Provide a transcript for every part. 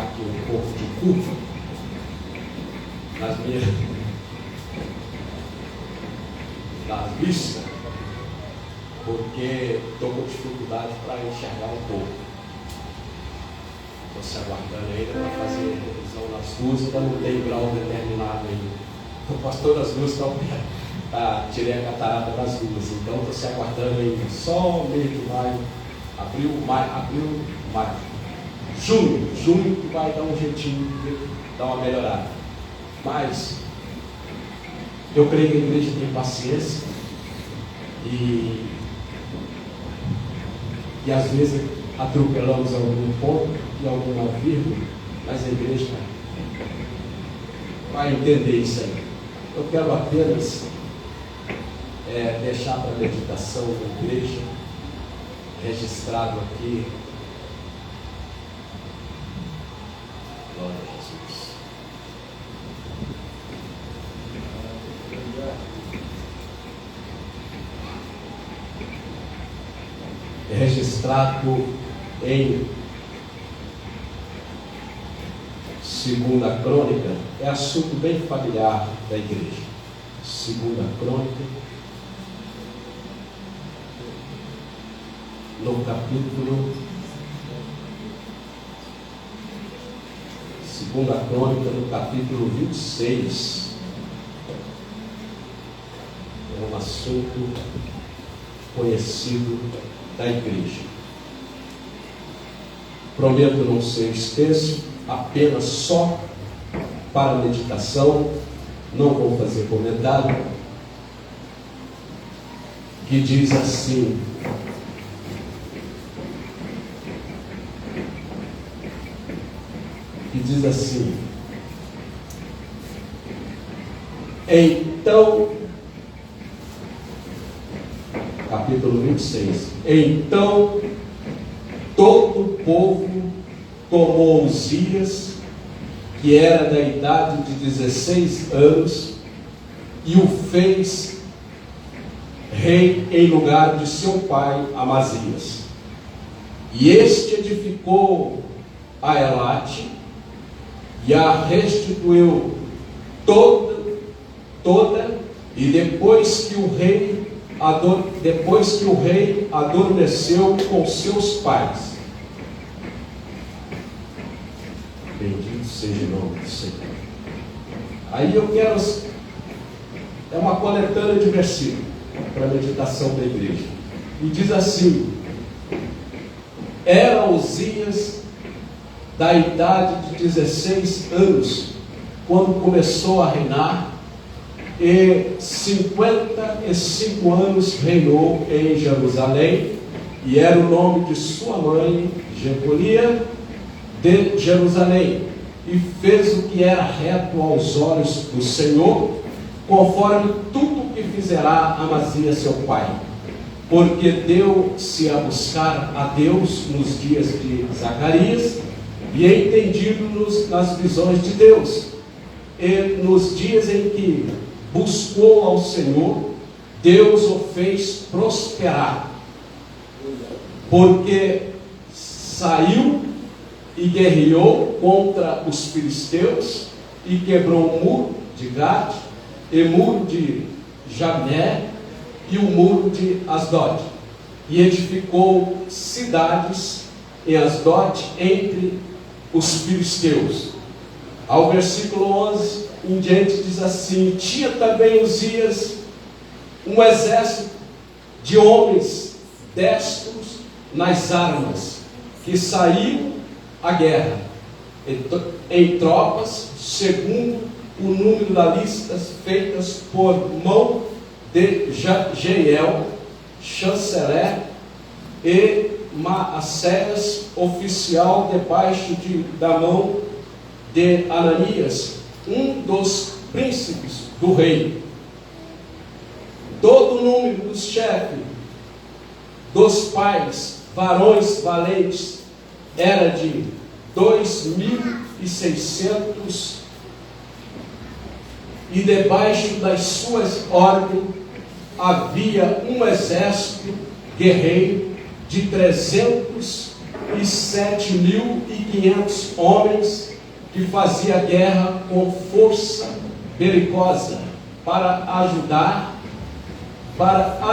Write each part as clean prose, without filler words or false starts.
aqui um pouco de culpa nas vistas, porque estou com dificuldade para enxergar um pouco. Estou se aguardando ainda para fazer revisão nas duas, ainda não tem grau determinado ainda. O pastor das duas tirei a catarata das duas, então estou se aguardando ainda. Só mês de maio, abril, maio, junho que vai dar um jeitinho de dar uma melhorada. Mas eu creio que a igreja tem paciência e às vezes atropelamos algum ponto e alguma vírgula, mas a igreja vai entender isso aí. Eu quero apenas deixar para a meditação da igreja registrado aqui. Glória a Jesus. Registrado em 2 Crônica, é assunto bem familiar da igreja. 2 Crônica, no capítulo 2 Crônica, no capítulo 26, é um assunto conhecido da igreja. Prometo não ser extenso, apenas só para meditação, não vou fazer comentário, que diz assim: então, capítulo 26, então todo o povo tomou Uzias, que era da idade de 16 anos, e o fez rei em lugar de seu pai Amazias. E este edificou a Elate e a restituiu toda, e depois que o rei adormeceu com seus pais. Bendito seja o nome do Senhor. Aí eu quero, é uma coletânea de versículos para a meditação da igreja, e diz assim: era Uzias da idade de 16 anos quando começou a reinar, e 55 anos reinou em Jerusalém, e era o nome de sua mãe Jecolia de Jerusalém, e fez o que era reto aos olhos do Senhor, conforme tudo o que fizerá Amazias seu pai, porque deu-se a buscar a Deus nos dias de Zacarias, e entendido nas visões de Deus, e nos dias em que buscou ao Senhor, Deus o fez prosperar, porque saiu e guerreou contra os filisteus, e quebrou o muro de Gade, e muro de Jabné, e o muro de Asdod, e edificou cidades em Asdod entre os filisteus. Ao versículo 11 em diante diz assim: tinha também Uzias um exército de homens destros nas armas, que saíam à guerra, em tropas, segundo o número das listas feitas por mão de Jeiel, chanceler, e Maassés, oficial, debaixo da mão de Ananias, um dos príncipes do rei. Todo o número dos chefes dos pais, varões valentes, era de 2.600, e debaixo das suas ordens havia um exército guerreiro de 300 7.500 homens que fazia guerra com força belicosa para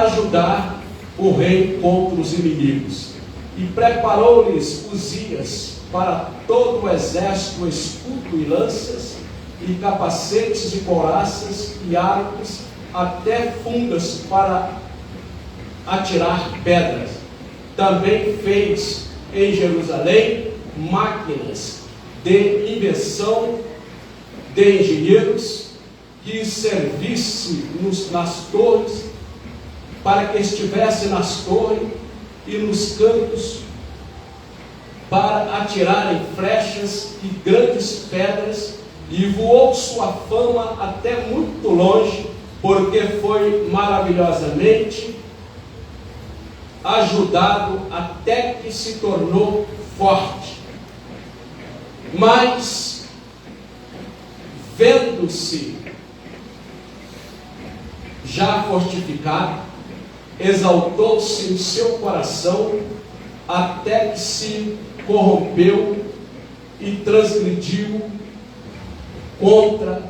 ajudar o rei contra os inimigos. E preparou-lhes Uzias para todo o exército escudo e lanças, e capacetes e couraças e arcos, até fundas para atirar pedras. Também fez em Jerusalém máquinas de invenção de engenheiros que servisse nas torres, para que estivesse nas torres e nos cantos, para atirarem flechas e grandes pedras, e voou sua fama até muito longe, porque foi maravilhosamente ajudado até que se tornou forte. Mas, vendo-se já fortificado, exaltou-se em seu coração, até que se corrompeu e transgrediu contra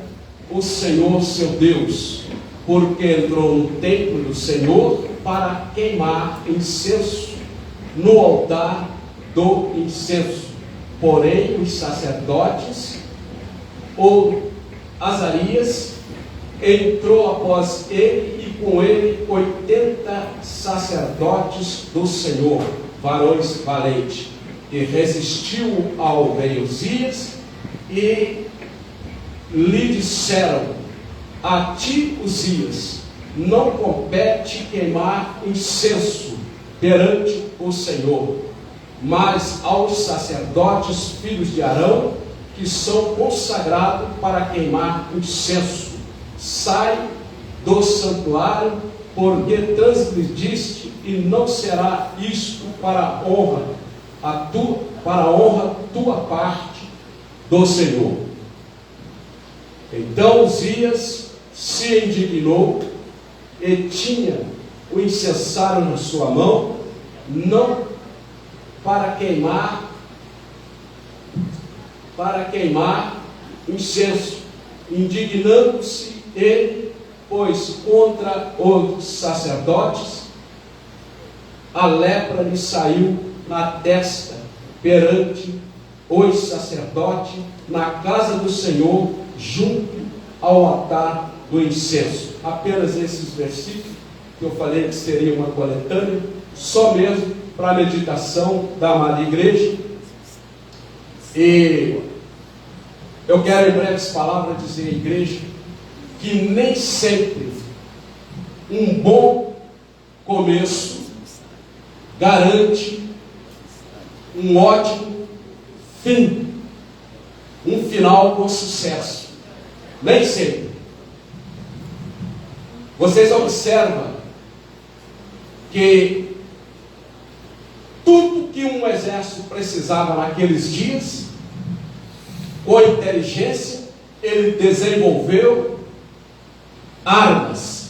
o Senhor seu Deus, porque entrou no templo do Senhor para queimar incenso no altar do incenso. Porém, os sacerdotes, ou Azarias, entrou após ele, e com ele 80 sacerdotes do Senhor, varões valentes, e resistiu ao rei Uzias, e lhe disseram: a ti, Uzias, não compete queimar incenso perante o Senhor, mas aos sacerdotes filhos de Arão, que são consagrados para queimar incenso. Sai do santuário, porque transgrediste, e não será isto para a honra tua parte do Senhor. Então Uzias se indignou e tinha o incensário na sua mão, não para queimar incenso, indignando-se ele, pois contra os sacerdotes a lepra lhe saiu na testa perante os sacerdotes na casa do Senhor, junto ao altar do incenso. Apenas esses versículos que eu falei que seria uma coletânea, só mesmo para a meditação da amada igreja. E eu quero em breves palavras dizer à igreja que nem sempre um bom começo garante um ótimo fim, um final com sucesso. Nem sempre. Vocês observam que tudo que um exército precisava naqueles dias, com inteligência, ele desenvolveu armas.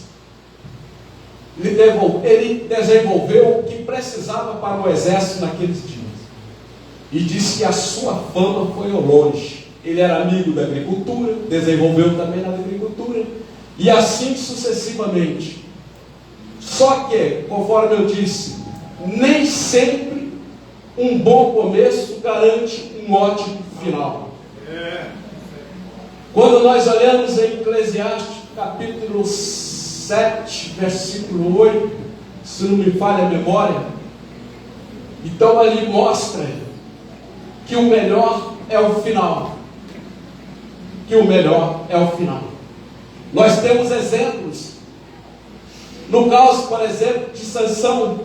Ele desenvolveu o que precisava para o exército naqueles dias. E disse que a sua fama foi ao longe. Ele era amigo da agricultura, desenvolveu também na agricultura, e assim sucessivamente. Só que, conforme eu disse, nem sempre um bom começo garante um ótimo final. Quando nós olhamos em Eclesiastes, capítulo 7, versículo 8, se não me falha a memória, então ali mostra que o melhor é o final. Que o melhor é o final. Nós temos exemplos. No caso, por exemplo, de Sansão,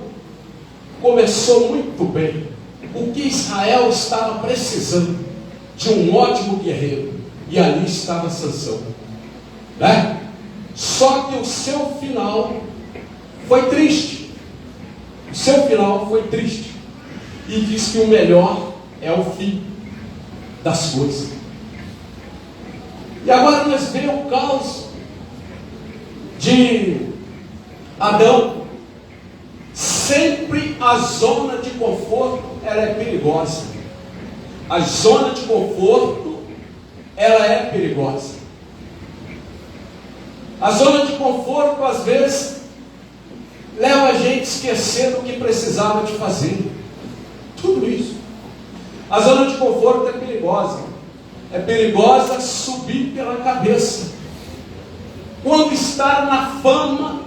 começou muito bem. O que Israel estava precisando de um ótimo guerreiro, e ali estava Sansão, né? Só que o seu final foi triste. O seu final foi triste. E diz que o melhor é o fim das coisas. E agora nós vemos o caos de Adão. Sempre a zona de conforto, ela é perigosa. A zona de conforto, ela é perigosa. A zona de conforto, às vezes, leva a gente a esquecer do que precisava de fazer. Tudo isso. A zona de conforto é perigosa. É perigosa subir pela cabeça. Quando está na fama,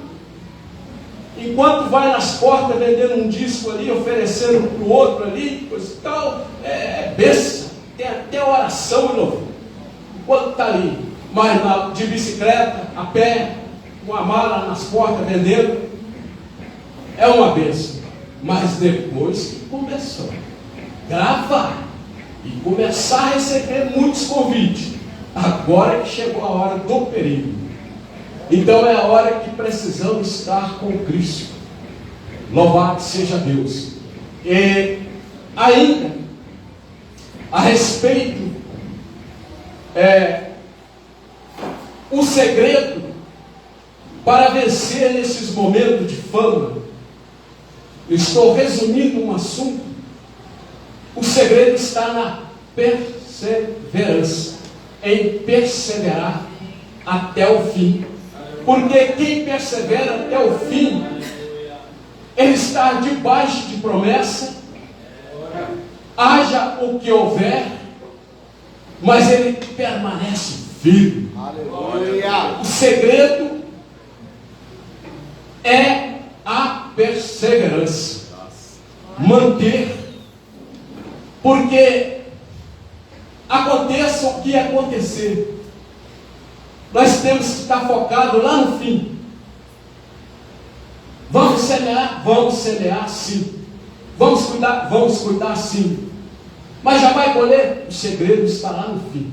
enquanto vai nas portas vendendo um disco ali, oferecendo para o outro ali, coisa e tal, é besta. Tem até oração e louvor. Enquanto está ali, mas de bicicleta, a pé, com a mala nas portas vendendo, é uma bênção. Mas depois que começou a gravar e começar a receber muitos convites, agora que chegou a hora do perigo. Então é a hora que precisamos estar com Cristo. Louvado seja Deus. E ainda, a respeito, o segredo para vencer nesses momentos de fama, eu estou resumindo um assunto. O segredo está na perseverança, em perseverar até o fim. Porque quem persevera até o fim, ele está debaixo de promessa, haja o que houver, mas ele permanece firme. Aleluia. O segredo é a perseverança, manter, porque aconteça o que acontecer, nós temos que estar focados lá no fim. Vamos semear sim, vamos cuidar sim, mas já vai colher. O segredo está lá no fim,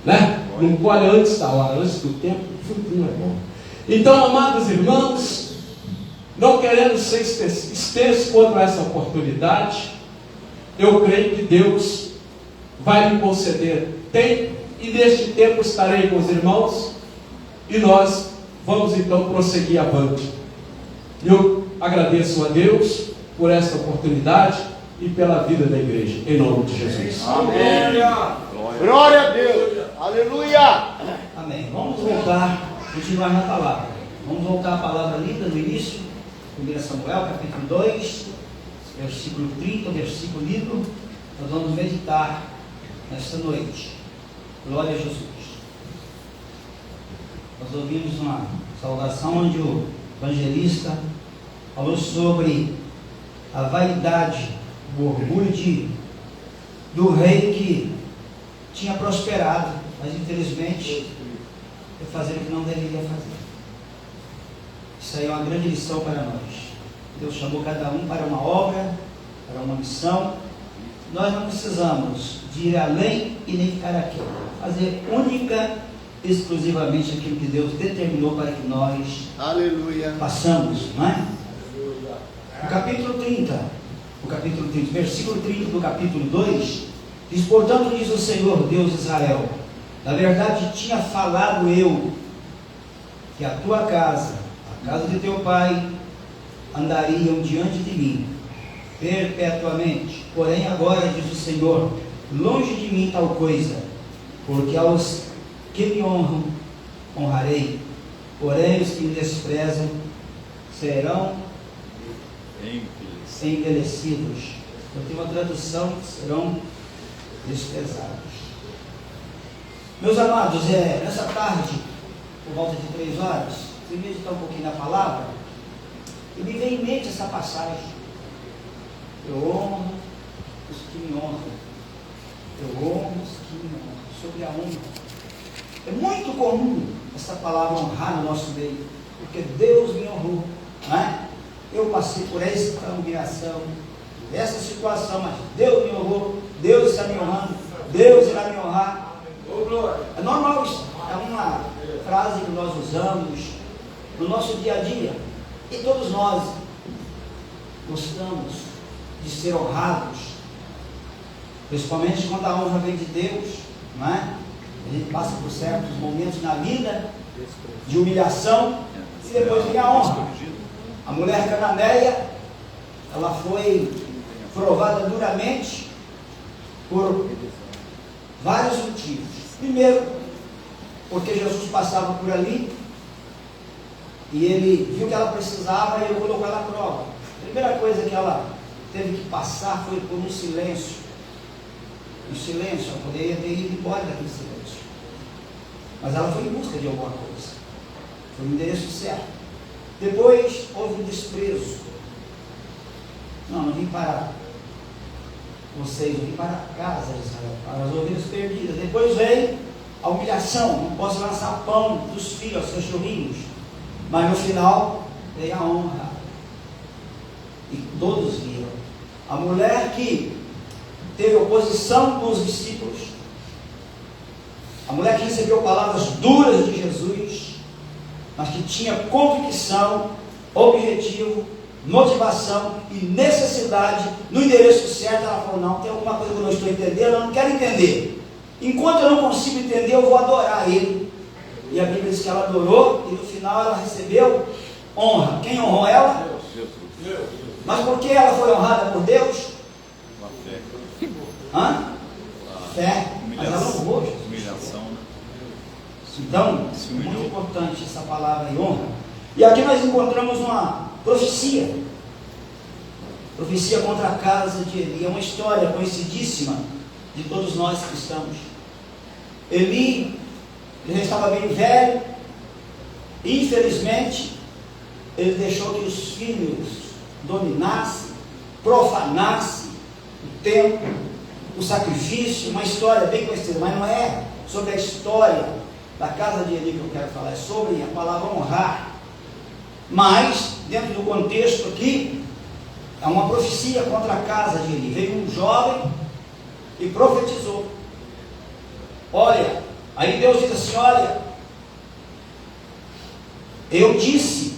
né? Não colhe antes da hora, antes do tempo, o fruto não é bom. Então, amados irmãos, não querendo ser extenso quanto a essa oportunidade, eu creio que Deus vai me conceder tempo, e neste tempo estarei com os irmãos, e nós vamos então prosseguir avante. Eu agradeço a Deus por esta oportunidade e pela vida da igreja, em nome de Jesus. Amém. Glória a Deus. Aleluia. Amém. Vamos voltar, continuar na palavra. Vamos voltar à palavra lida no início, 1 Samuel, capítulo 2, versículo 30, versículo lido. Nós vamos meditar nesta noite. Glória a Jesus. Nós ouvimos uma saudação onde o evangelista falou sobre a vaidade, o orgulho do rei que tinha prosperado, mas infelizmente foi fazer o que não deveria fazer. Isso aí é uma grande lição para nós. Deus chamou cada um para uma obra, para uma missão. Nós não precisamos de ir além e nem ficar aqui. Fazer única, exclusivamente aquilo que Deus determinou para que nós façamos, não é? O capítulo 30, versículo 30 do capítulo 2, diz: portanto, diz o Senhor Deus de Israel, na verdade tinha falado eu, que a tua casa, a casa de teu pai, andariam diante de mim, perpetuamente. Porém agora, diz o Senhor, longe de mim tal coisa, porque aos que me honram, honrarei, porém os que me desprezam serão envelhecidos. Eu tenho uma tradução: serão desprezados. Meus amados, nessa tarde, por volta de 3 horas, fui meditar um pouquinho na palavra, e me veio em mente essa passagem: eu honro os que me honram, eu honro os que me honram. Sobre a honra, é muito comum essa palavra honrar no nosso meio, porque Deus me honrou, não é? Eu passei por essa humilhação, essa situação, mas Deus me honrou, Deus está me honrando, Deus irá me honrar. É normal isso, é uma frase que nós usamos no nosso dia a dia, e todos nós gostamos de ser honrados, principalmente quando a honra vem de Deus, não é? A gente passa por certos momentos na vida de humilhação e depois vem a honra. A mulher cananeia ela foi provada duramente por vários motivos. Primeiro, porque Jesus passava por ali e ele viu que ela precisava e ele colocou ela à prova. A primeira coisa que ela teve que passar foi por um silêncio. Um silêncio, ela poderia ter ido embora daquele silêncio. Mas ela foi em busca de alguma coisa. Foi no endereço certo. Depois houve um desprezo. Não vim para vocês, eu vim para a casa de Israel, para as ovelhas perdidas. Depois veio a humilhação, não posso lançar pão dos filhos aos cachorrinhos. Mas no final veio a honra. E todos viram. A mulher que teve oposição com os discípulos, a mulher que recebeu palavras duras de Jesus, mas que tinha convicção, objetivo, motivação e necessidade no endereço certo. Ela falou: não, tem alguma coisa que eu não estou entendendo, eu não quero entender. Enquanto eu não consigo entender, eu vou adorar Ele. E a Bíblia diz que ela adorou e no final ela recebeu honra. Quem honrou ela? Deus. Mas por que ela foi honrada por Deus? Fé. Mas ela honrou Jesus. Humilhação. Então, muito importante essa palavra aí, honra. E aqui nós encontramos uma profecia. Profecia contra a casa de Eli. É uma história conhecidíssima de todos nós cristãos. Eli, ele já estava bem velho. Infelizmente, ele deixou que os filhos dominassem, profanassem o templo, o sacrifício. Uma história bem conhecida, mas não é sobre a história da casa de Eli que eu quero falar, é sobre a palavra honrar. Mas, dentro do contexto aqui, é uma profecia contra a casa de Eli. Veio um jovem e profetizou. Olha, aí Deus diz assim: olha, eu disse,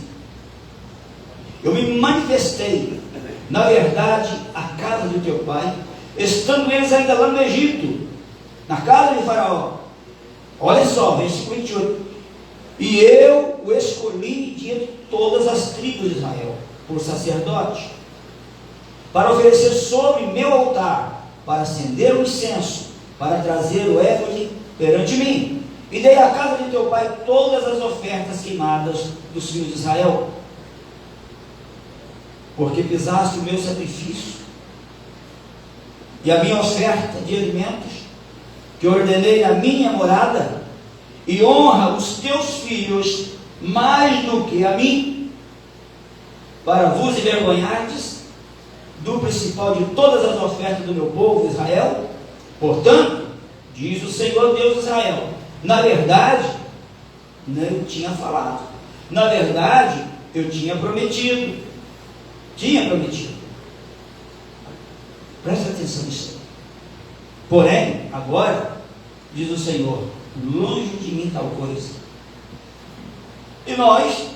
eu me manifestei, na verdade, à casa do teu pai, estando eles ainda lá no Egito, na casa de Faraó. Olha só, versículo 28. E eu o escolhi de entre todas as tribos de Israel, por sacerdote, para oferecer sobre meu altar, para acender o incenso, para trazer o éfode perante mim. E dei à casa de teu pai todas as ofertas queimadas dos filhos de Israel, porque pisaste o meu sacrifício e a minha oferta de alimentos, que ordenei na minha morada, e honra os teus filhos mais do que a mim, para vos envergonhardes do principal de todas as ofertas do meu povo Israel. Portanto, diz o Senhor Deus de Israel, na verdade, eu tinha falado, na verdade, eu tinha prometido, presta atenção nisso. Porém, agora, diz o Senhor, longe de mim tal coisa. E nós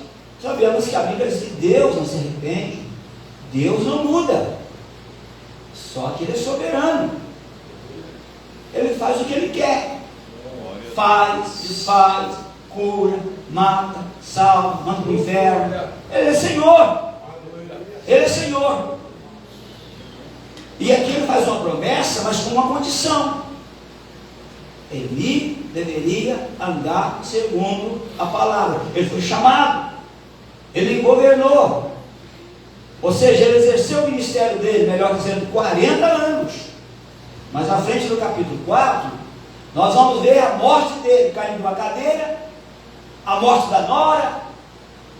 sabemos que a Bíblia diz que Deus não se arrepende, Deus não muda, só que Ele é soberano, Ele faz o que Ele quer, faz, desfaz, cura, mata, salva, manda para o inferno. Ele é Senhor, Ele é Senhor. E aqui Ele faz uma promessa, mas com uma condição: Eli deveria andar segundo a palavra. Ele foi chamado, ele governou, ou seja, ele exerceu o ministério dele, melhor dizendo, 40 anos. Mas na frente do capítulo 4, nós vamos ver a morte dele caindo numa cadeira, a morte da nora,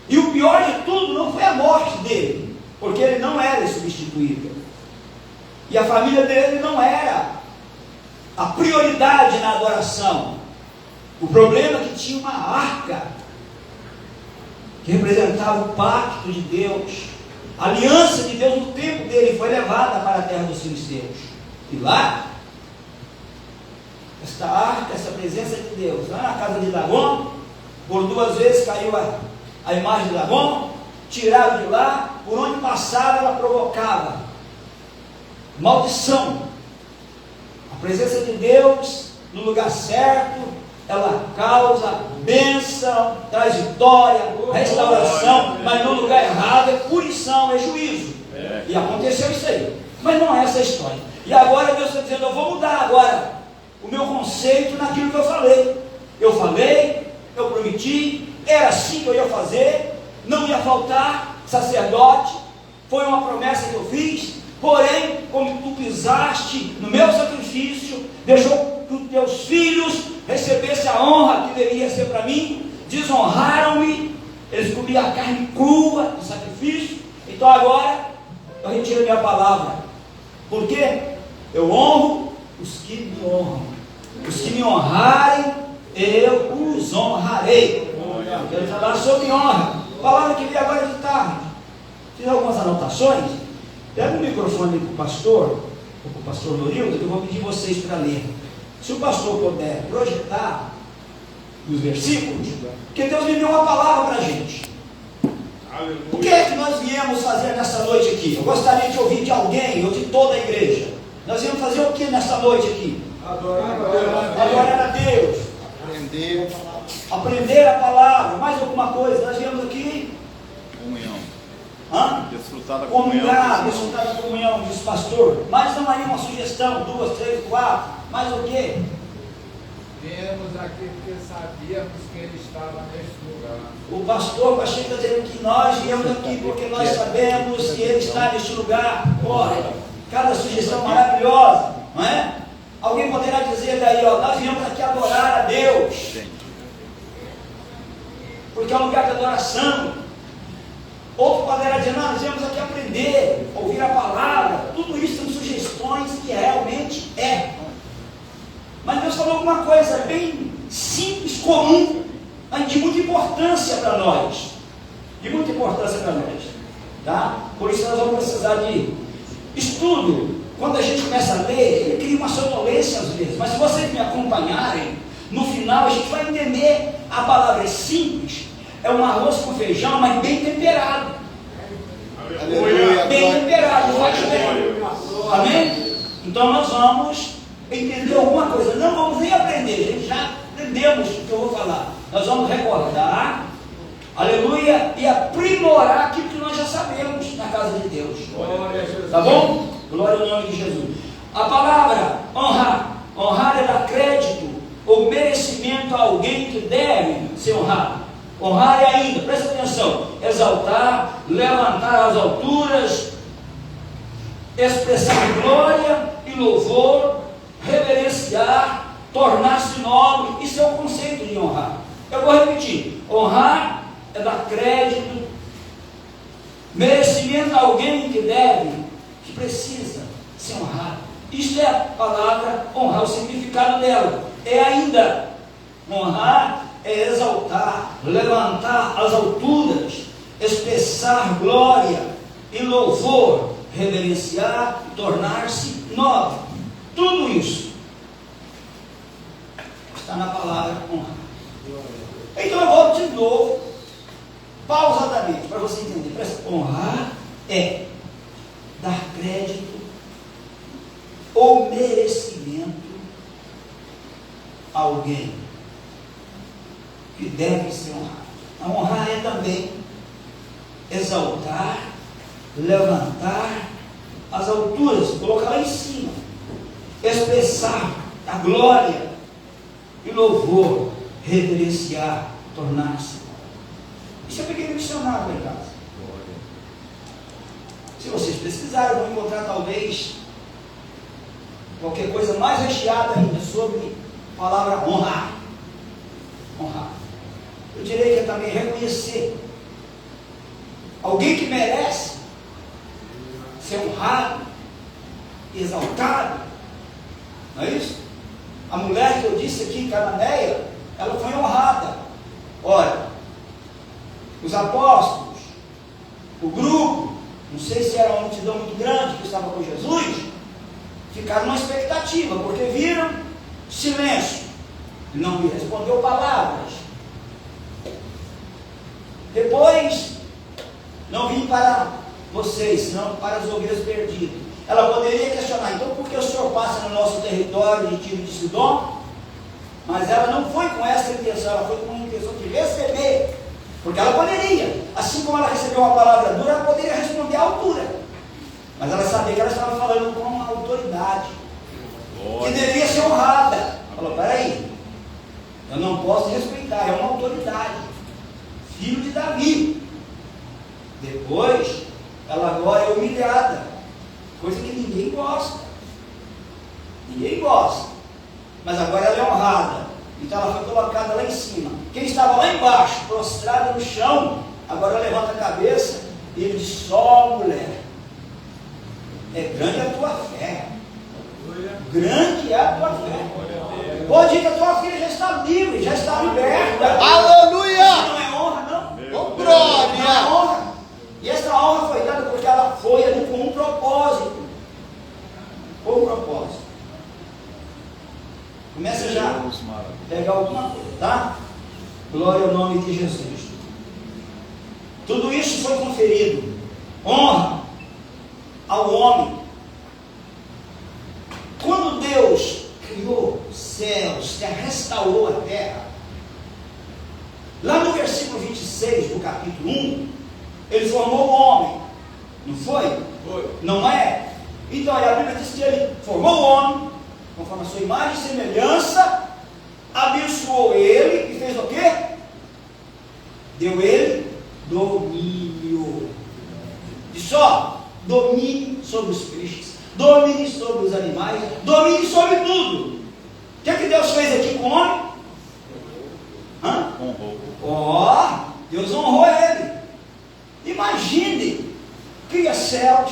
e o pior de tudo não foi a morte dele, porque ele não era insubstituível, e a família dele não era a prioridade na adoração. O problema é que tinha uma arca que representava o pacto de Deus, a aliança de Deus. No tempo dele foi levada para a terra dos filisteus, e lá, esta arca, essa presença de Deus, lá na casa de Dagon, por 2 vezes caiu a imagem de Dagon, tiraram de lá, por onde passava ela provocava maldição. A presença de Deus no lugar certo, ela causa bênção, traz vitória, restauração, mas no lugar errado é punição, é juízo. E aconteceu isso aí. Mas não é essa a história. E agora Deus está dizendo, eu vou mudar agora o meu conceito naquilo que eu falei. Eu prometi, era assim que eu ia fazer, não ia faltar sacerdote, foi uma promessa que eu fiz, porém, como tu pisaste no meu sacrifício, deixou que os teus filhos recebessem a honra que deveria ser para mim, desonraram-me, eles comiam a carne crua do sacrifício, então agora eu retiro minha palavra. Por quê? Eu honro os que me honram. Os que me honrarem, eu os honrarei. Eu quero falar sobre honra. Palavra que veio agora de tarde. Fiz algumas anotações. Pega o microfone para o pastor, ou para o pastor Norildo, que eu vou pedir vocês para ler. Se o pastor puder projetar os versículos, porque Deus me deu uma palavra para a gente. Aleluia. O que é que nós viemos fazer nessa noite aqui? Eu gostaria de ouvir de alguém, ou de toda a igreja. Nós viemos fazer o que nessa noite aqui? Adorar a Deus. Aprender a palavra. Mais alguma coisa? Nós viemos aqui. Comunhão. Desfrutar da comunhão. Desfrutar da comunhão, diz o pastor. Mas não há nenhuma sugestão, 2, 3, 4. Mais o quê? Viemos aqui porque sabíamos que ele estava neste lugar. O pastor Pacheco está dizendo que nós viemos aqui porque nós sabemos que ele está neste lugar. Olha, cada sugestão maravilhosa, não é? Alguém poderá dizer daí, ó, nós viemos aqui adorar a Deus, porque é um lugar de adoração. Outro poderá dizer, não, nós viemos aqui aprender, ouvir a palavra. Tudo isso são sugestões que realmente é. Mas Deus falou alguma coisa bem simples, comum, mas de muita importância para nós. De muita importância para nós. Tá? Por isso nós vamos precisar de estudo. Quando a gente começa a ler, ele cria uma sonolência às vezes. Mas se vocês me acompanharem, no final a gente vai entender. A palavra é simples, é um arroz com feijão, mas bem temperado. Aleluia. Bem temperado, faz bem. Amém? Então nós vamos entender alguma coisa. Não vamos nem aprender, gente, já aprendemos o que eu vou falar. Nós vamos recordar, aleluia, e aprimorar aquilo que nós já sabemos na casa de Deus. Tá bom? Glória ao nome de Jesus. A palavra honrar. Honrar é dar crédito ou merecimento a alguém que deve ser honrado. Honrar é ainda, presta atenção, exaltar, levantar às alturas, expressar glória e louvor, reverenciar, tornar-se nobre. Isso é o conceito de honrar. Eu vou repetir: honrar é dar crédito, merecimento a alguém que deve, que precisa ser honrado. Isto é a palavra honrar, o significado dela. É ainda, honrar é exaltar, levantar às alturas, expressar glória e louvor, reverenciar, tornar-se nobre. Tudo isso está na palavra honrar. Então eu volto de novo, pausadamente, para você entender. Honrar é dar crédito ou merecimento a alguém que deve ser honrado. A honrar é também exaltar, levantar as alturas, colocar lá em cima, expressar a glória e louvor, reverenciar, tornar-se. Isso é pequeno dicionário lá em casa. Se vocês pesquisarem, vão encontrar talvez qualquer coisa mais recheada ainda sobre a palavra honrar. Honrar. Eu direi que é também reconhecer alguém que merece ser honrado, exaltado. Não é isso? A mulher que eu disse aqui, Cananeia, ela foi honrada. Olha, os apóstolos, o grupo, não sei se era uma multidão muito grande que estava com Jesus, ficaram numa expectativa, porque viram silêncio, não me respondeu palavras. Depois, não vim para vocês, senão para as ovelhas perdidas. Ela poderia questionar, então por que o Senhor passa no nosso território de Tiro de Sidom? Mas ela não foi com essa intenção, ela foi com a intenção de receber, porque ela poderia, assim como ela recebeu uma palavra dura, ela poderia responder à altura. Mas ela sabia que ela estava falando com uma autoridade que deveria ser honrada. Falou, peraí, eu não posso respeitar, é uma autoridade, filho de Davi. Depois, ela agora é humilhada, coisa que ninguém gosta. Ninguém gosta. Mas agora ela é honrada. Então ela foi colocada lá em cima. Quem estava lá embaixo, prostrada no chão, agora levanta a cabeça e ele diz, só mulher, é grande a tua fé. Grande é a tua fé. Pode ir que a tua filha já está livre, já está liberta. Aleluia! Isso não é honra, não? Oh, Não é glória! honra. E essa honra foi dada porque ela foi ali com um propósito. Com um propósito. Começa já a pegar alguma coisa, tá? Glória ao nome de Jesus. Tudo isso foi conferido. Honra ao homem. Quando Deus criou os céus, restaurou a terra, lá no versículo 26 do capítulo 1, ele formou o homem. Não foi? Foi. Não é? Então a Bíblia diz que ele formou o homem, conforme a sua imagem e semelhança, abençoou ele e fez o quê? Deu ele domínio. E só, domine sobre os peixes, domine sobre os animais, domine sobre tudo. O que é que Deus fez aqui com o homem? Deus honrou ele. Imagine, cria céus,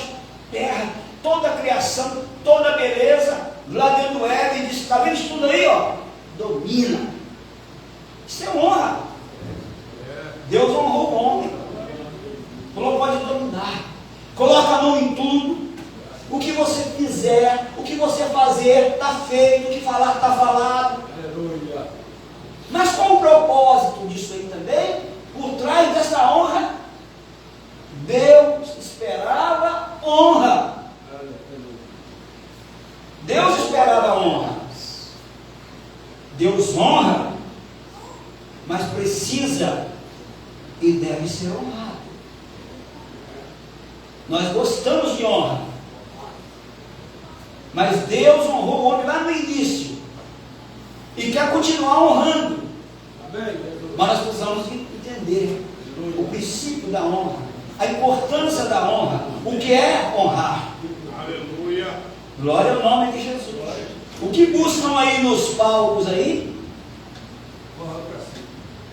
terra, toda a criação, toda a beleza, lá dentro do Éden, e disse, está vendo isso tudo aí, ó? Domina. Isso é honra. Deus honrou o homem. Falou, pode dominar. Coloca a mão em tudo. O que você fizer, o que você fazer, está feito. O que falar, está falado. Aleluia. Mas qual o propósito disso aí também? Por trás dessa honra, Deus esperava honra. Deus esperava honra. Deus honra, mas precisa e deve ser honrado. Nós gostamos de honra, mas Deus honrou o homem lá no início e quer continuar honrando. Mas nós precisamos entender o princípio da honra, a importância da honra, o que é honrar. Aleluia! Glória ao nome de Jesus. O que buscam aí nos palcos aí?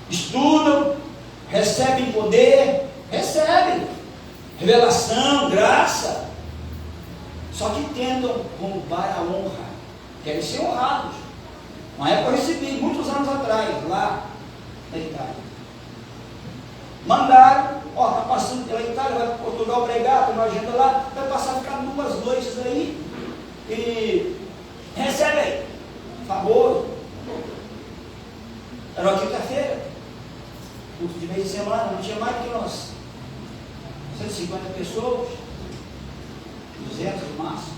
Estudam, recebem poder, recebem revelação, graça, só que tentam roubar a honra, querem ser honrados. Uma época eu recebi, muitos anos atrás, lá na Itália, mandaram, ó, está passando pela Itália, vai para Portugal pregar, tem uma agenda lá, vai passar a ficar 2 noites aí, e recebe aí, favor. Era uma quinta-feira, culto de meio de semana, não tinha mais do que nós 150 pessoas, 200 no máximo.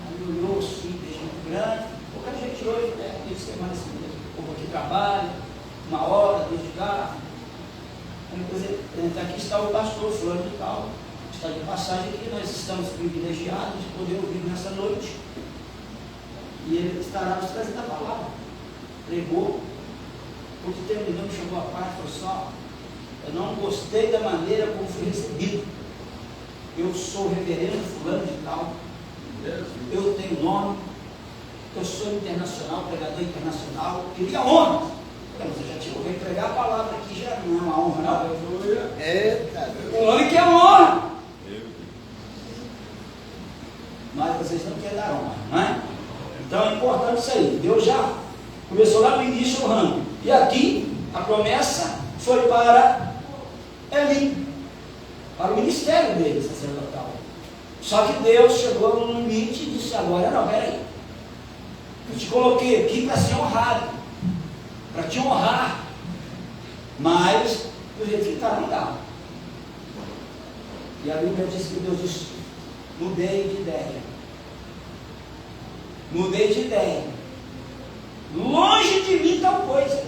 Aí olhou assim, gente grande, pouca gente hoje, né? Meio de semana assim mesmo, o povo aqui trabalha, 1 hora, 2 de carro. Aqui está o pastor fulano de tal, está de passagem aqui, nós estamos privilegiados de poder ouvir nessa noite. E ele estará nos trazendo a palavra. Pregou, quando terminou, chegou a parte e falou só, eu não gostei da maneira como fui recebido. Eu sou reverendo fulano de tal, eu tenho nome, eu sou internacional, pregador internacional, queria honra. Você já tinha ouvido pregar a palavra aqui, já não é uma honra, não? O homem quer honra. Mas vocês não querem dar honra, não é? Então é importante isso aí. Deus já começou lá no início honrando. E aqui a promessa foi para Eli, para o ministério dele, sacerdotal. Só que Deus chegou no limite e disse, agora não, peraí. Eu te coloquei aqui para ser honrado, para te honrar, mas do jeito que está, não dá. E a Bíblia diz que Deus disse, mudei de ideia. Mudei de ideia. Longe de mim tal coisa,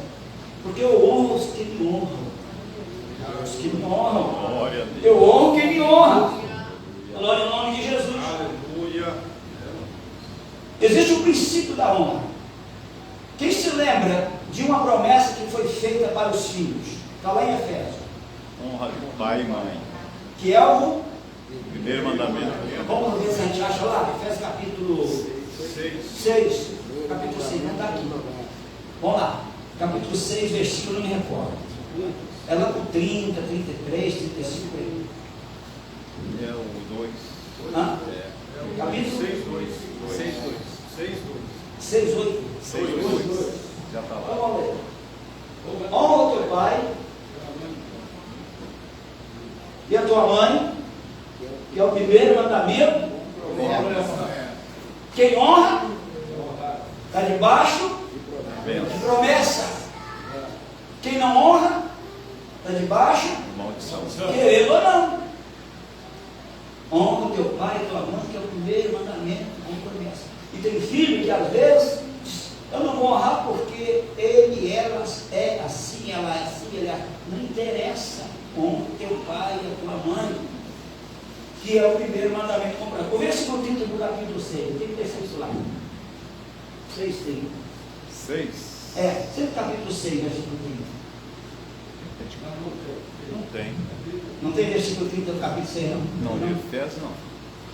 porque eu honro os que me honram. Os que me honram. Eu honro quem me honra. Glória ao Existe o princípio da honra. Quem se lembra de uma promessa que foi feita para os filhos? Está lá em Efésios. Honra do pai e mãe. Que é o... Primeiro mandamento. Vamos ver se a gente acha lá. Efésios capítulo 6. Capítulo 6, não está aqui. Vamos lá. Capítulo 6, versículo, não me recordo. É lá por 30, 33, 35. É o 2. Hã? É. Capítulo 6, 8. 6:2. Já está lá. Vamos ler. Honra o teu pai e a tua mãe, que é o primeiro mandamento. Quem honra está debaixo de promessa. Quem não honra está debaixo, Maldição. querendo ou não. Honra o teu pai e tua mãe, que é o primeiro mandamento com promessa. E tem filho que às vezes diz, eu não vou honrar porque ela é assim, ela é assim, ele é. Não interessa. Honra o teu pai e a tua mãe, que é o primeiro mandamento com promessa. O versículo 30 do capítulo 6, tem que descer isso lá. 6:30. 6. Sempre capítulo 6, versículo 30. Não tem. Não tem versículo 30 do capítulo 6, não? Não, de Efésios não.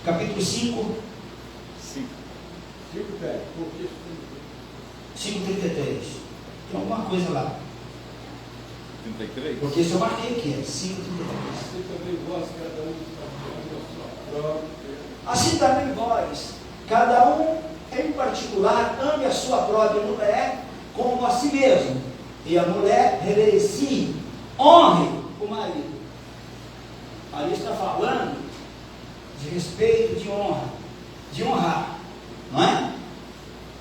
Capítulo 5, 5. 5:33. Tem alguma coisa lá. 33. Porque isso eu marquei aqui, 5:33. Assim também vós, cada um em particular, ame a sua própria mulher como a si mesmo, e a mulher reverencie, honre o marido. Ali está falando de respeito, de honra, de honrar, não é?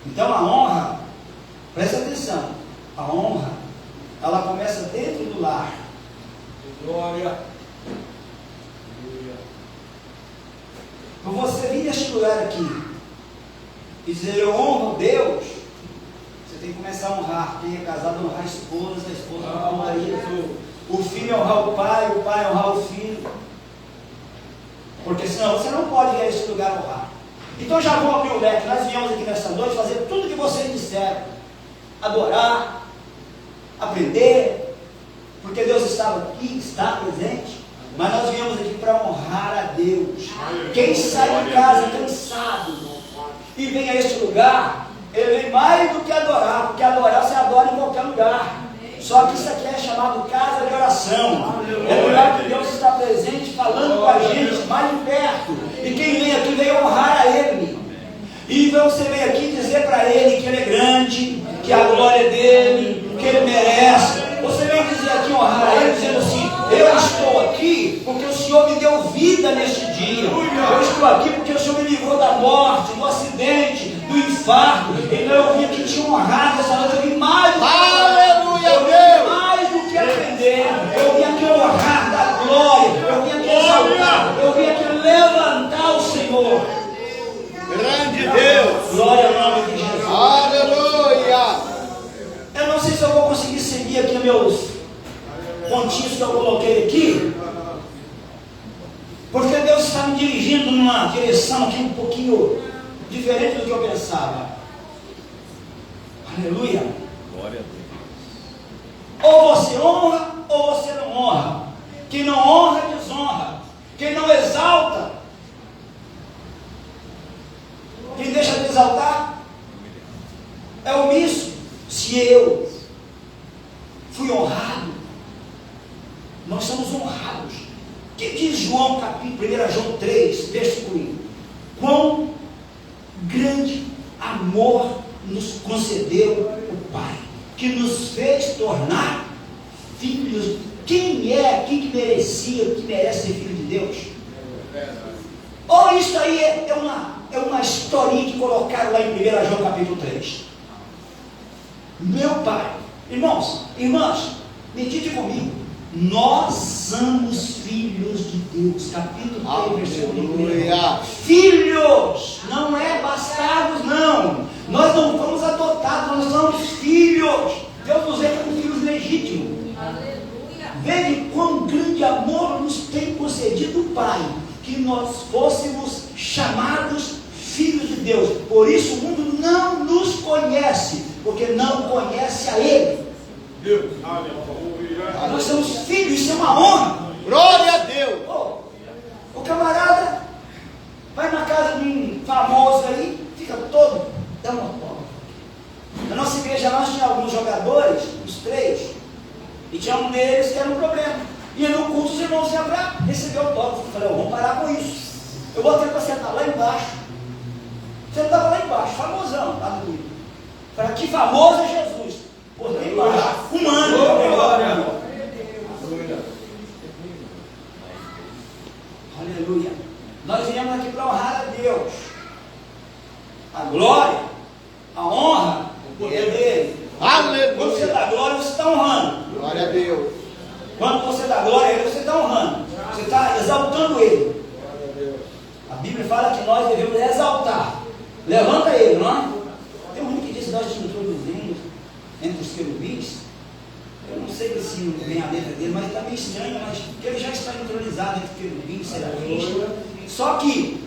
Então a honra, presta atenção, a honra, ela começa dentro do lar. Glória. Por você vir neste lugar aqui e dizer eu honro Deus, você tem que começar a honrar. Quem é casado honrar a esposa honrar o marido, o filho honrar o pai honrar o filho. Porque senão você não pode ir a esse lugar honrar. Então já vou abrir o leque. Nós viemos aqui nessa noite fazer tudo o que vocês disseram. Adorar, aprender, porque Deus estava aqui, está presente. Mas nós viemos aqui para honrar a Deus. Quem sai de casa cansado e vem a este lugar, ele vem mais do que adorar, porque adorar você adora em qualquer lugar. Só que isso aqui é chamado casa de oração. É o lugar que Deus está presente, falando com a gente, mais de perto. E quem vem aqui vem honrar a Ele. E então você vem aqui dizer para Ele que Ele é grande, que a glória é dele, que Ele merece. Você vem dizer aqui, honrar a Ele, dizendo assim, eu estou aqui porque o Senhor me deu vida neste dia. Eu estou aqui porque o Senhor me livrou da morte, do acidente, do infarto. Então eu vim aqui te honrar nessa noite. Eu vim mais do que mais do que aprender. Eu vim aqui honrar da glória. Eu vim aqui exaltar. Eu vim aqui levantar o Senhor. Grande Deus. Glória ao nome de Jesus. Aleluia. Eu não sei se eu vou conseguir seguir aqui meus pontinhos que eu coloquei aqui, porque Deus está me dirigindo numa direção aqui um pouquinho diferente do que eu pensava. Aleluia. Glória a Deus. Ou você honra, ou você não honra. Quem não honra, desonra. Quem não exalta, quem deixa de exaltar, é omisso. Se eu fui honrado, nós somos honrados. O que diz João, capítulo 1 João 3, versículo 1? Quão grande amor nos concedeu o Pai, que nos fez tornar filhos. Quem que merecia, que merece ser filho de Deus? Ou isso aí é uma historinha que colocaram lá em 1 João capítulo 3. Meu Pai, irmãos, irmãs, medite comigo. Nós somos filhos de Deus. Capítulo 3, versículo 1. Filhos, não é bastardos, não. Nós não fomos adotados, nós somos filhos. Deus nos vê como filhos legítimos. Veja quão grande amor nos tem concedido o Pai, que nós fôssemos chamados filhos de Deus. Por isso o mundo não nos conhece, porque não conhece a Ele. Nós somos filhos, isso é uma honra. Glória a Deus. O camarada vai na casa de um famoso aí, fica todo, dá uma bola. Na nossa igreja nós tinha alguns jogadores, uns 3, e tinha um deles que era um problema. E no culto os irmãos iam para receber autógrafo. Eu falei, vamos parar com isso. Eu botei para sentar lá embaixo. Sentava lá embaixo, famosão, lá no livro. Falei, que famoso é Jesus. Pô, lá embaixo, humano. Aleluia. Nós viemos aqui para honrar a Deus. A glória, a honra, o poder dele. Aleluia. Quando você dá glória, você está honrando. Glória a Deus. Quando você dá glória a ele, você está honrando. Você está exaltando ele. A Bíblia fala que nós devemos exaltar. Levanta ele, não é? Tem um livro que diz que nós te introduzimos entre os querubins. Eu não sei se vem a letra dele, mas está meio estranho, mas ele já está entronizado entre querubins, serafins. Só que,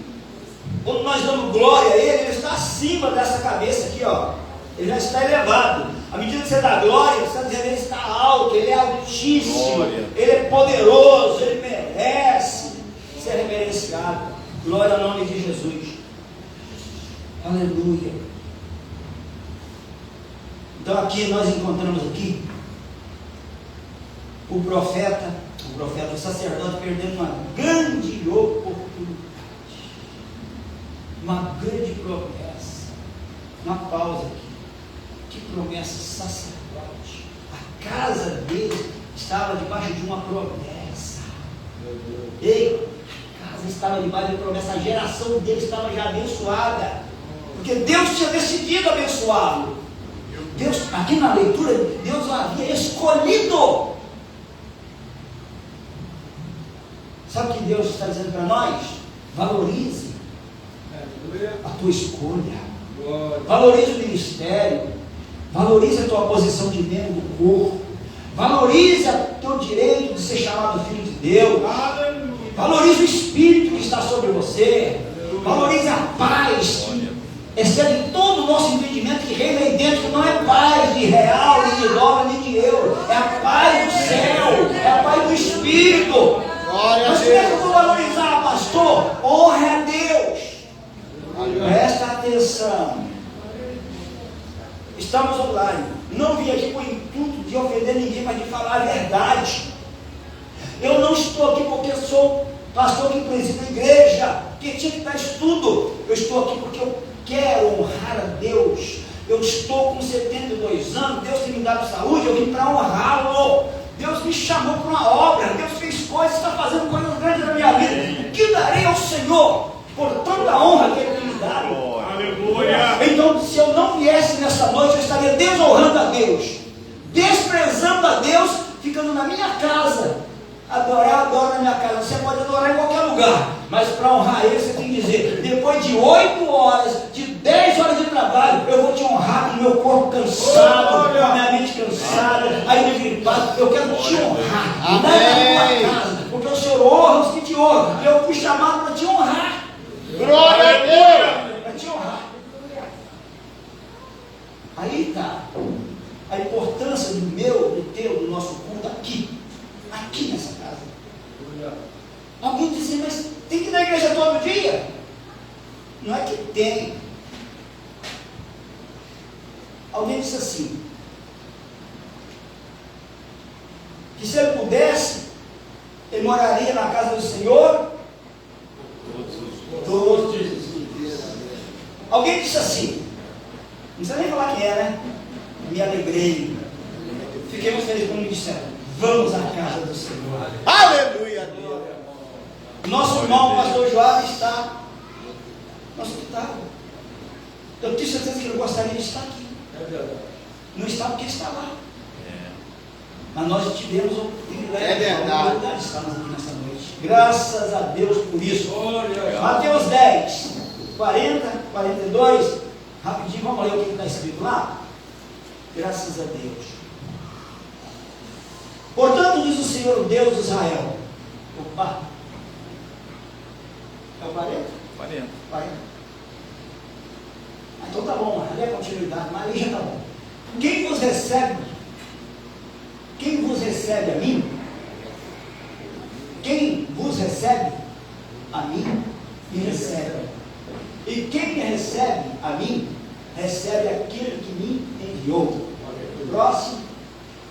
quando nós damos glória a ele, ele está acima dessa cabeça aqui, ó. Ele já está elevado. À medida que você dá glória, você está dizendo que ele está alto, ele é altíssimo, Glória. ele é poderoso, ele merece ser reverenciado. Glória ao nome de Jesus. Aleluia. Então aqui nós encontramos aqui o profeta, o sacerdote perdendo uma grande oportunidade, uma grande promessa. Uma pausa aqui. Que promessa, sacerdote? A casa dele estava debaixo de uma promessa. Ei, a casa estava debaixo de uma promessa, a geração dele estava já abençoada, porque Deus tinha decidido abençoá-lo. Deus, aqui na leitura, Deus o havia escolhido. Sabe o que Deus está dizendo para nós? Valorize a tua escolha, valorize o ministério, valorize a tua posição de membro do corpo, valorize o teu direito de ser chamado filho de Deus, valorize o Espírito que está sobre você, valorize a paz que excede todo o nosso entendimento, que reina aí dentro, que não é paz de real, nem de dólar, nem de euro, é a paz do céu, é a paz do Espírito. Glória a Mas como é que eu Deus. vou valorizar, pastor? Honre a Deus. Presta atenção. Estamos online. Não vim aqui com o intuito de ofender ninguém, mas de falar a verdade. Eu não estou aqui porque sou pastor que preside a igreja, que tinha que dar estudo. Eu estou aqui porque eu quero honrar a Deus. Eu estou com 72 anos, Deus tem me dado saúde, eu vim para honrá-lo. Deus me chamou para uma obra, Deus fez coisas, está fazendo coisas grandes na minha vida. O que darei ao Senhor por tanta honra que Ele tem me dado? Aleluia. Então, se eu não viesse nessa noite, eu estaria desonrando a Deus, desprezando a Deus, ficando na minha casa. Adorar, adoro na minha casa. Você pode adorar em qualquer lugar, mas para honrar Ele, você tem que dizer: depois de 8 horas, de 10 horas de trabalho, eu vou te honrar com o meu corpo cansado, com a minha mente cansada, aí gripado. Eu quero te honrar. Amém. Na tua casa, porque o Senhor honra os que te honram. Eu fui chamado para te honrar. Glória a Deus. Para te honrar. Aí está a importância do meu, do teu, do nosso culto aqui nessa casa. Alguém diz assim, mas tem que ir na igreja todo dia? Não é que tem. Alguém disse assim, que se ele pudesse, ele moraria na casa do Senhor todos os dias. Alguém disse assim, não precisa nem falar quem é, né? Me alegrei, fiquei muito feliz quando me disseram: vamos à casa do Senhor. Aleluia. Nosso irmão, o pastor Joab, está no hospital. Eu tenho certeza que ele gostaria de estar aqui. Não está porque está lá. Mas nós tivemos o privilégio de estarmos aqui nessa noite. Graças a Deus por isso. Mateus 10, 40, 42. Rapidinho, vamos ler o que está escrito lá? Graças a Deus. Portanto, diz o Senhor, o Deus de Israel. Opa! É o 40? 40. 40. Então tá bom, ali é continuidade, mas ali já tá bom. Quem vos recebe a mim, quem vos recebe a mim, me recebe. E quem me recebe a mim, recebe aquele que me enviou. Próximo.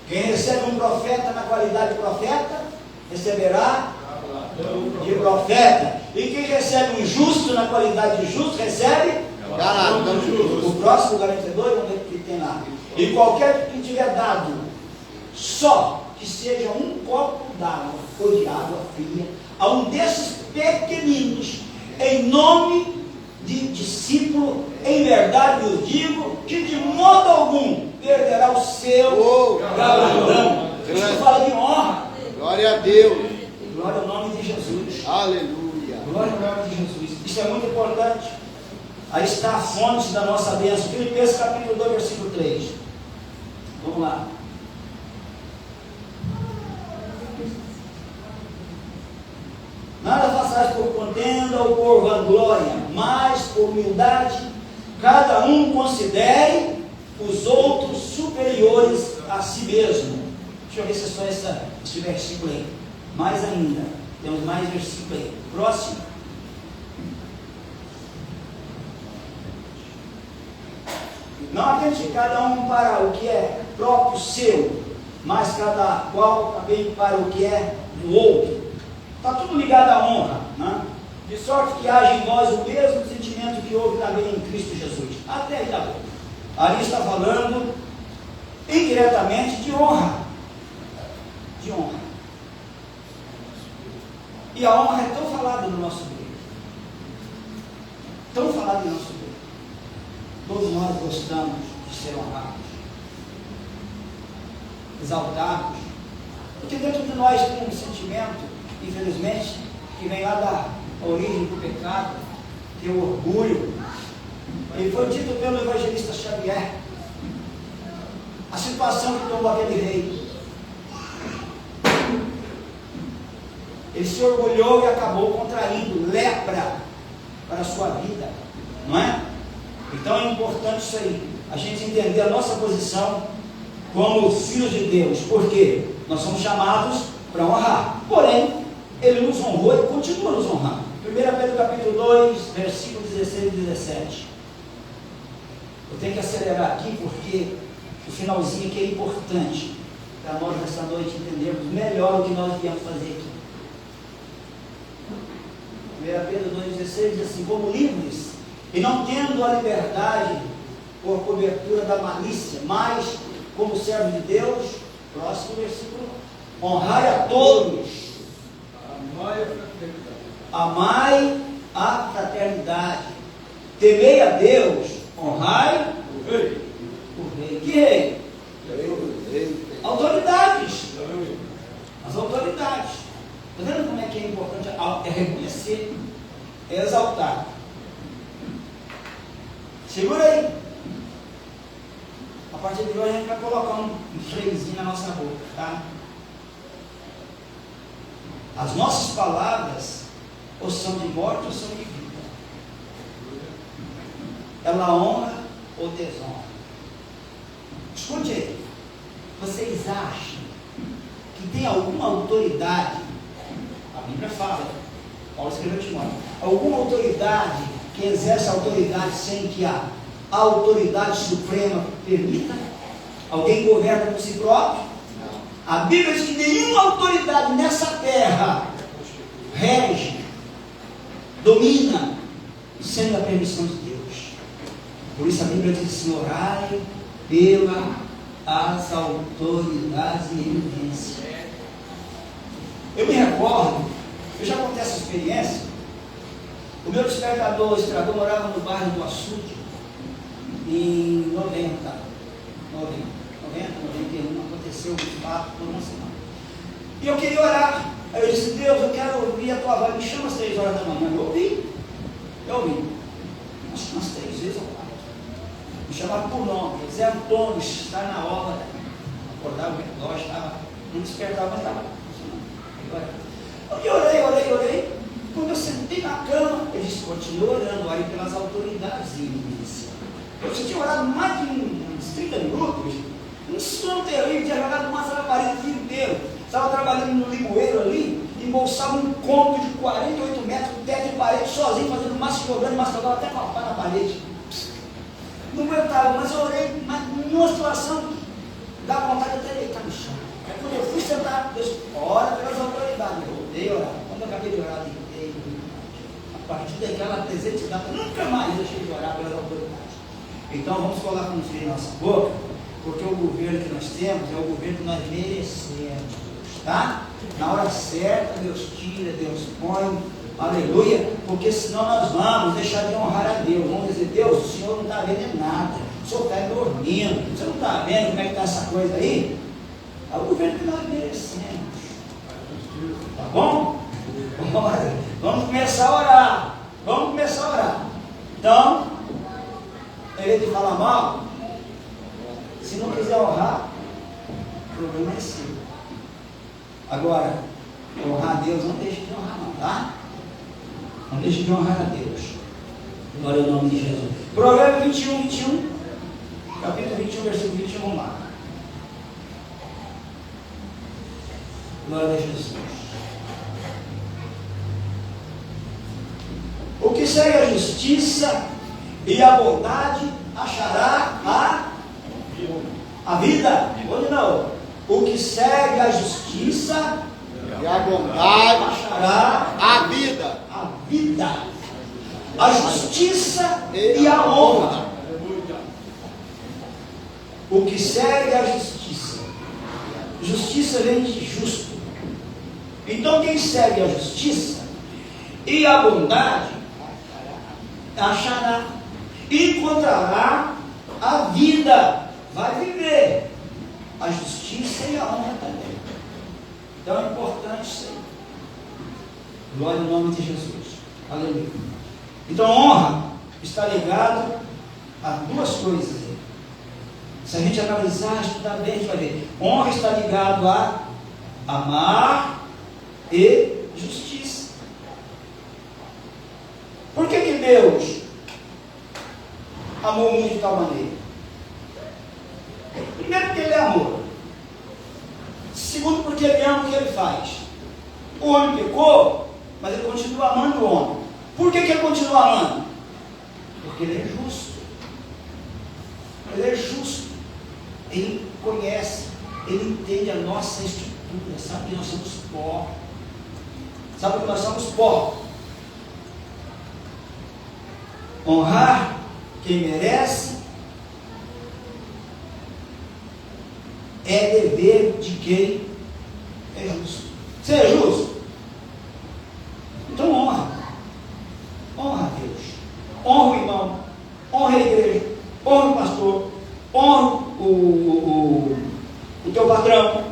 Quem recebe um profeta na qualidade de profeta, receberá de profeta. E quem recebe um justo na qualidade de justo, recebe o próximo 42, vamos ver o que tem lá. E qualquer que tiver dado, só que seja um copo d'água ou de água fria, a um desses pequeninos, em nome de discípulo, em verdade eu digo, que de modo algum perderá o seu galardão. Isso fala de honra. Glória a Deus. Glória ao nome de Jesus. Aleluia. Glória ao nome de Jesus. Isso é muito importante. Aí está a fonte da nossa bênção. Filipenses capítulo 2, versículo 3. Vamos lá. Nada façais por contenda ou por vanglória, mas por humildade, cada um considere os outros superiores a si mesmo. Deixa eu ver se é só esse versículo aí. Mais ainda, temos mais versículo aí. Próximo. Não atente cada um para o que é próprio seu, mas cada qual também para o que é do outro. Está tudo ligado à honra, né? De sorte que haja em nós o mesmo sentimento que houve também em Cristo Jesus. Até aí está bom. Ali está falando indiretamente de honra. De honra. E a honra é tão falada no nosso meio. Tão falada no nosso meio. Todos nós gostamos de ser honrados, exaltados. Porque dentro de nós tem um sentimento, infelizmente, que vem lá da origem do pecado, que é o orgulho. E foi dito pelo evangelista Xavier a situação que tomou aquele rei. Ele se orgulhou e acabou contraindo lepra para a sua vida, não é? Então é importante isso aí, a gente entender a nossa posição como filhos de Deus, porque nós somos chamados para honrar, porém Ele nos honrou e continua nos honrando. 1 Pedro capítulo 2, versículos 16 e 17. Eu tenho que acelerar aqui porque o finalzinho aqui é importante para nós nessa noite entendermos melhor o que nós viemos fazer aqui. 1 Pedro 2,16 diz assim: como livres, e não tendo a liberdade por cobertura da malícia, mas como servos de Deus, próximo versículo, honrai a todos, amai a fraternidade, temei a Deus, honrai o rei. Que rei? Autoridades. As autoridades. Está vendo como é que é importante? É reconhecer, é exaltar. Segura aí. A partir de hoje a gente vai colocar um freiozinho na nossa boca, tá? As nossas palavras ou são de morte ou são de vida. Ela honra ou desonra. Escute aí. Vocês acham que tem alguma autoridade? A Bíblia fala, Paulo escreveu Timóteo, alguma autoridade que exerce autoridade sem que a autoridade suprema permita? Alguém governa por si próprio? Não. A Bíblia diz que nenhuma autoridade nessa terra rege, domina, sem a permissão de Deus. Por isso a Bíblia diz assim: orai pelas autoridades em eminência. Eu me recordo, eu já contei essa experiência. O meu despertador, o estrador, morava no bairro do Açude, em 91, aconteceu um fato por uma semana. E eu queria orar. Aí eu disse: Deus, eu quero ouvir a tua voz, me chama às 3 horas da manhã. Eu ouvi. Acho que umas 3 vezes ou 4. Me chamaram por nome, Zé Antônio, está na hora. Acordava o relógio, não despertava, mas estava funcionando. Eu orei. Quando eu sentei na cama, ele disse: continua orando, ore pelas autoridades em eminência. você tinha orado mais de uns 30 minutos, um sono terrível, tinha jogado massa na parede o dia inteiro. Estava trabalhando no limoeiro ali, embolsava um cômodo de 48 metros, com teto e parede, sozinho, fazendo massa, jogando massa, jogava até papar na parede. Não aguentava, mas eu orei, mas numa situação que dá vontade de até deitar no chão. Aí quando eu fui sentar, Deus, ora pelas autoridades, eu voltei a orar. Quando eu acabei de orar, eu deitei. A partir daquela presente data, nunca mais deixei de orar pelas autoridades. Então vamos colocar com frio em nossa boca, porque o governo que nós temos é o governo que nós merecemos, tá? Na hora certa, Deus tira, Deus põe, aleluia, porque senão nós vamos deixar de honrar a Deus. Vamos dizer, Deus, o Senhor não está vendo nada, o Senhor está dormindo, você não está vendo como é que está essa coisa aí? É o governo que nós merecemos, tá bom? Vamos começar a orar, vamos começar a orar. Então, em vez de falar mal, se não quiser honrar, o problema é seu. Agora, honrar a Deus, não deixe de honrar não, tá? Não deixe de honrar a Deus. Glória ao nome de Jesus. Provérbios 21, capítulo 21, versículo 21, vamos lá. Glória a Jesus. O que segue a justiça e a bondade achará a vida. Onde não? O que segue a justiça E a bondade achará a vida. a vida, a justiça e a honra. O que segue a justiça. Justiça vem de justo. Então quem segue a justiça e a bondade achará, encontrará a vida, vai viver a justiça e a honra também. Então é importante isso aí. Glória ao nome de Jesus. Aleluia. Então honra está ligado a duas coisas aí. Se a gente analisar, estudar bem, a gente vai ver. Honra está ligado a amar e justiça. Por que Deus amou o mundo de tal maneira? Primeiro, porque Ele é amor. Segundo, porque Ele ama o que Ele faz. O homem pecou, mas Ele continua amando o homem. Por que Ele continua amando? Porque Ele é justo. Ele é justo. Ele conhece, Ele entende a nossa estrutura, sabe que nós somos pó. Sabe que nós somos pó. Honrar quem merece é dever de quem é justo. Você é justo? Então honra. Honra a Deus. Honra o irmão. Honra a igreja. Honra o pastor. Honra o teu patrão.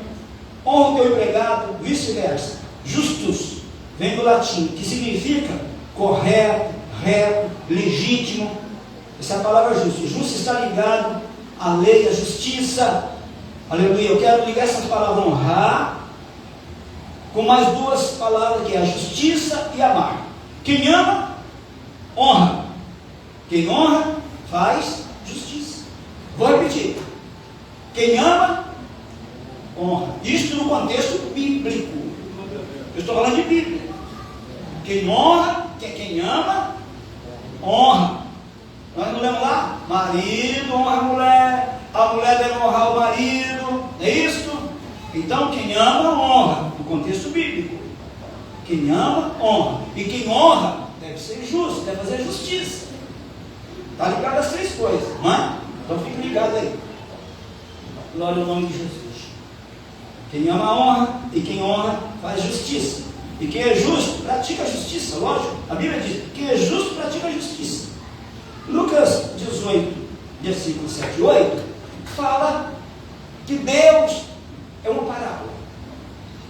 Honra o teu empregado. Vice-versa. Justus vem do latim, que significa correto, reto, legítimo. Essa é a palavra justo. Justo está ligado à lei, à justiça. Aleluia. Eu quero ligar essas palavras honrar com mais duas palavras, que é a justiça e amar. Quem ama, honra. Quem honra, faz justiça. Vou repetir. Quem ama, honra. Isto no contexto bíblico. Eu estou falando de Bíblia. Quem honra, quem ama, honra. Nós não lemos lá? Marido honra a mulher deve honrar o marido. É isso? Então quem ama, honra. No contexto bíblico. Quem ama, honra. E quem honra, deve ser justo, deve fazer justiça. Está ligado às três coisas, não é? Então fique ligado aí. Glória ao nome de Jesus. Quem ama, honra. E quem honra, faz justiça. E quem é justo, pratica a justiça, lógico. A Bíblia diz, quem é justo, pratica a justiça. Lucas 18, versículos 7 e 8, fala que Deus é uma parábola.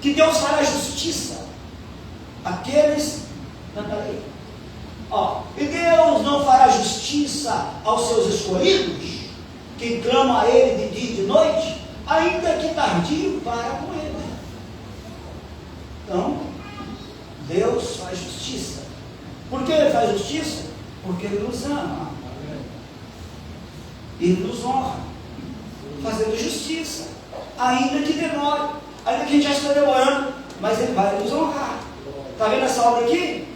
Que Deus fará justiça àqueles da lei. E Deus não fará justiça aos seus escolhidos, que clamam a Ele de dia e de noite, ainda que tardio para com Ele. Então, Deus faz justiça. Por que Ele faz justiça? Porque Ele nos ama. Ele nos honra, fazendo justiça, ainda que demore, ainda que a gente já esteja demorando, mas Ele vai nos honrar. Está vendo essa obra aqui?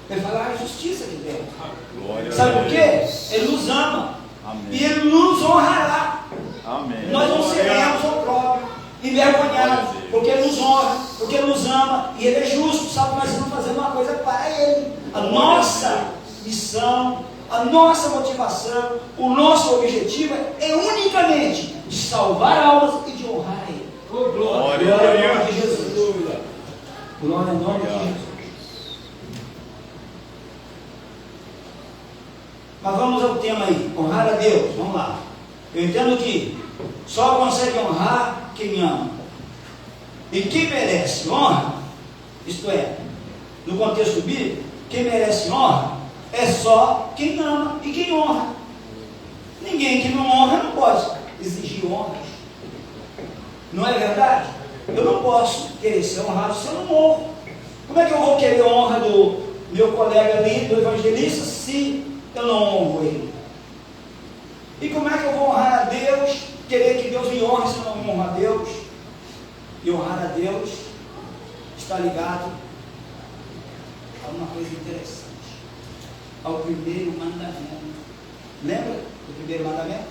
Ele vai lá a justiça de Deus. Sabe por quê? Ele nos ama. Amém. E Ele nos honrará. Amém. Nós não seremos próprio, envergonhados, porque Ele nos honra, porque Ele nos ama, e Ele é justo, sabe? Nós vamos fazer uma coisa para Ele. A nossa missão, a nossa motivação, o nosso objetivo é unicamente de salvar almas e de honrar a Ele. Glória Glória a ao nome de Deus. Jesus. Glória ao nome de Jesus. Mas vamos ao tema aí, honrar a Deus. Vamos lá. Eu entendo que só consegue honrar quem ama. E quem merece honra, isto é, no contexto bíblico, quem merece honra é só quem ama e quem honra. Ninguém que não honra não pode exigir honras. Não é verdade? Eu não posso querer ser honrado se eu não honro. Como é que eu vou querer honra do meu colega ali, do evangelista, se eu não honro ele? E como é que eu vou honrar a Deus, querer que Deus me honre se eu não honro a Deus? E honrar a Deus está ligado a uma coisa interessante, ao primeiro mandamento. Lembra do primeiro mandamento?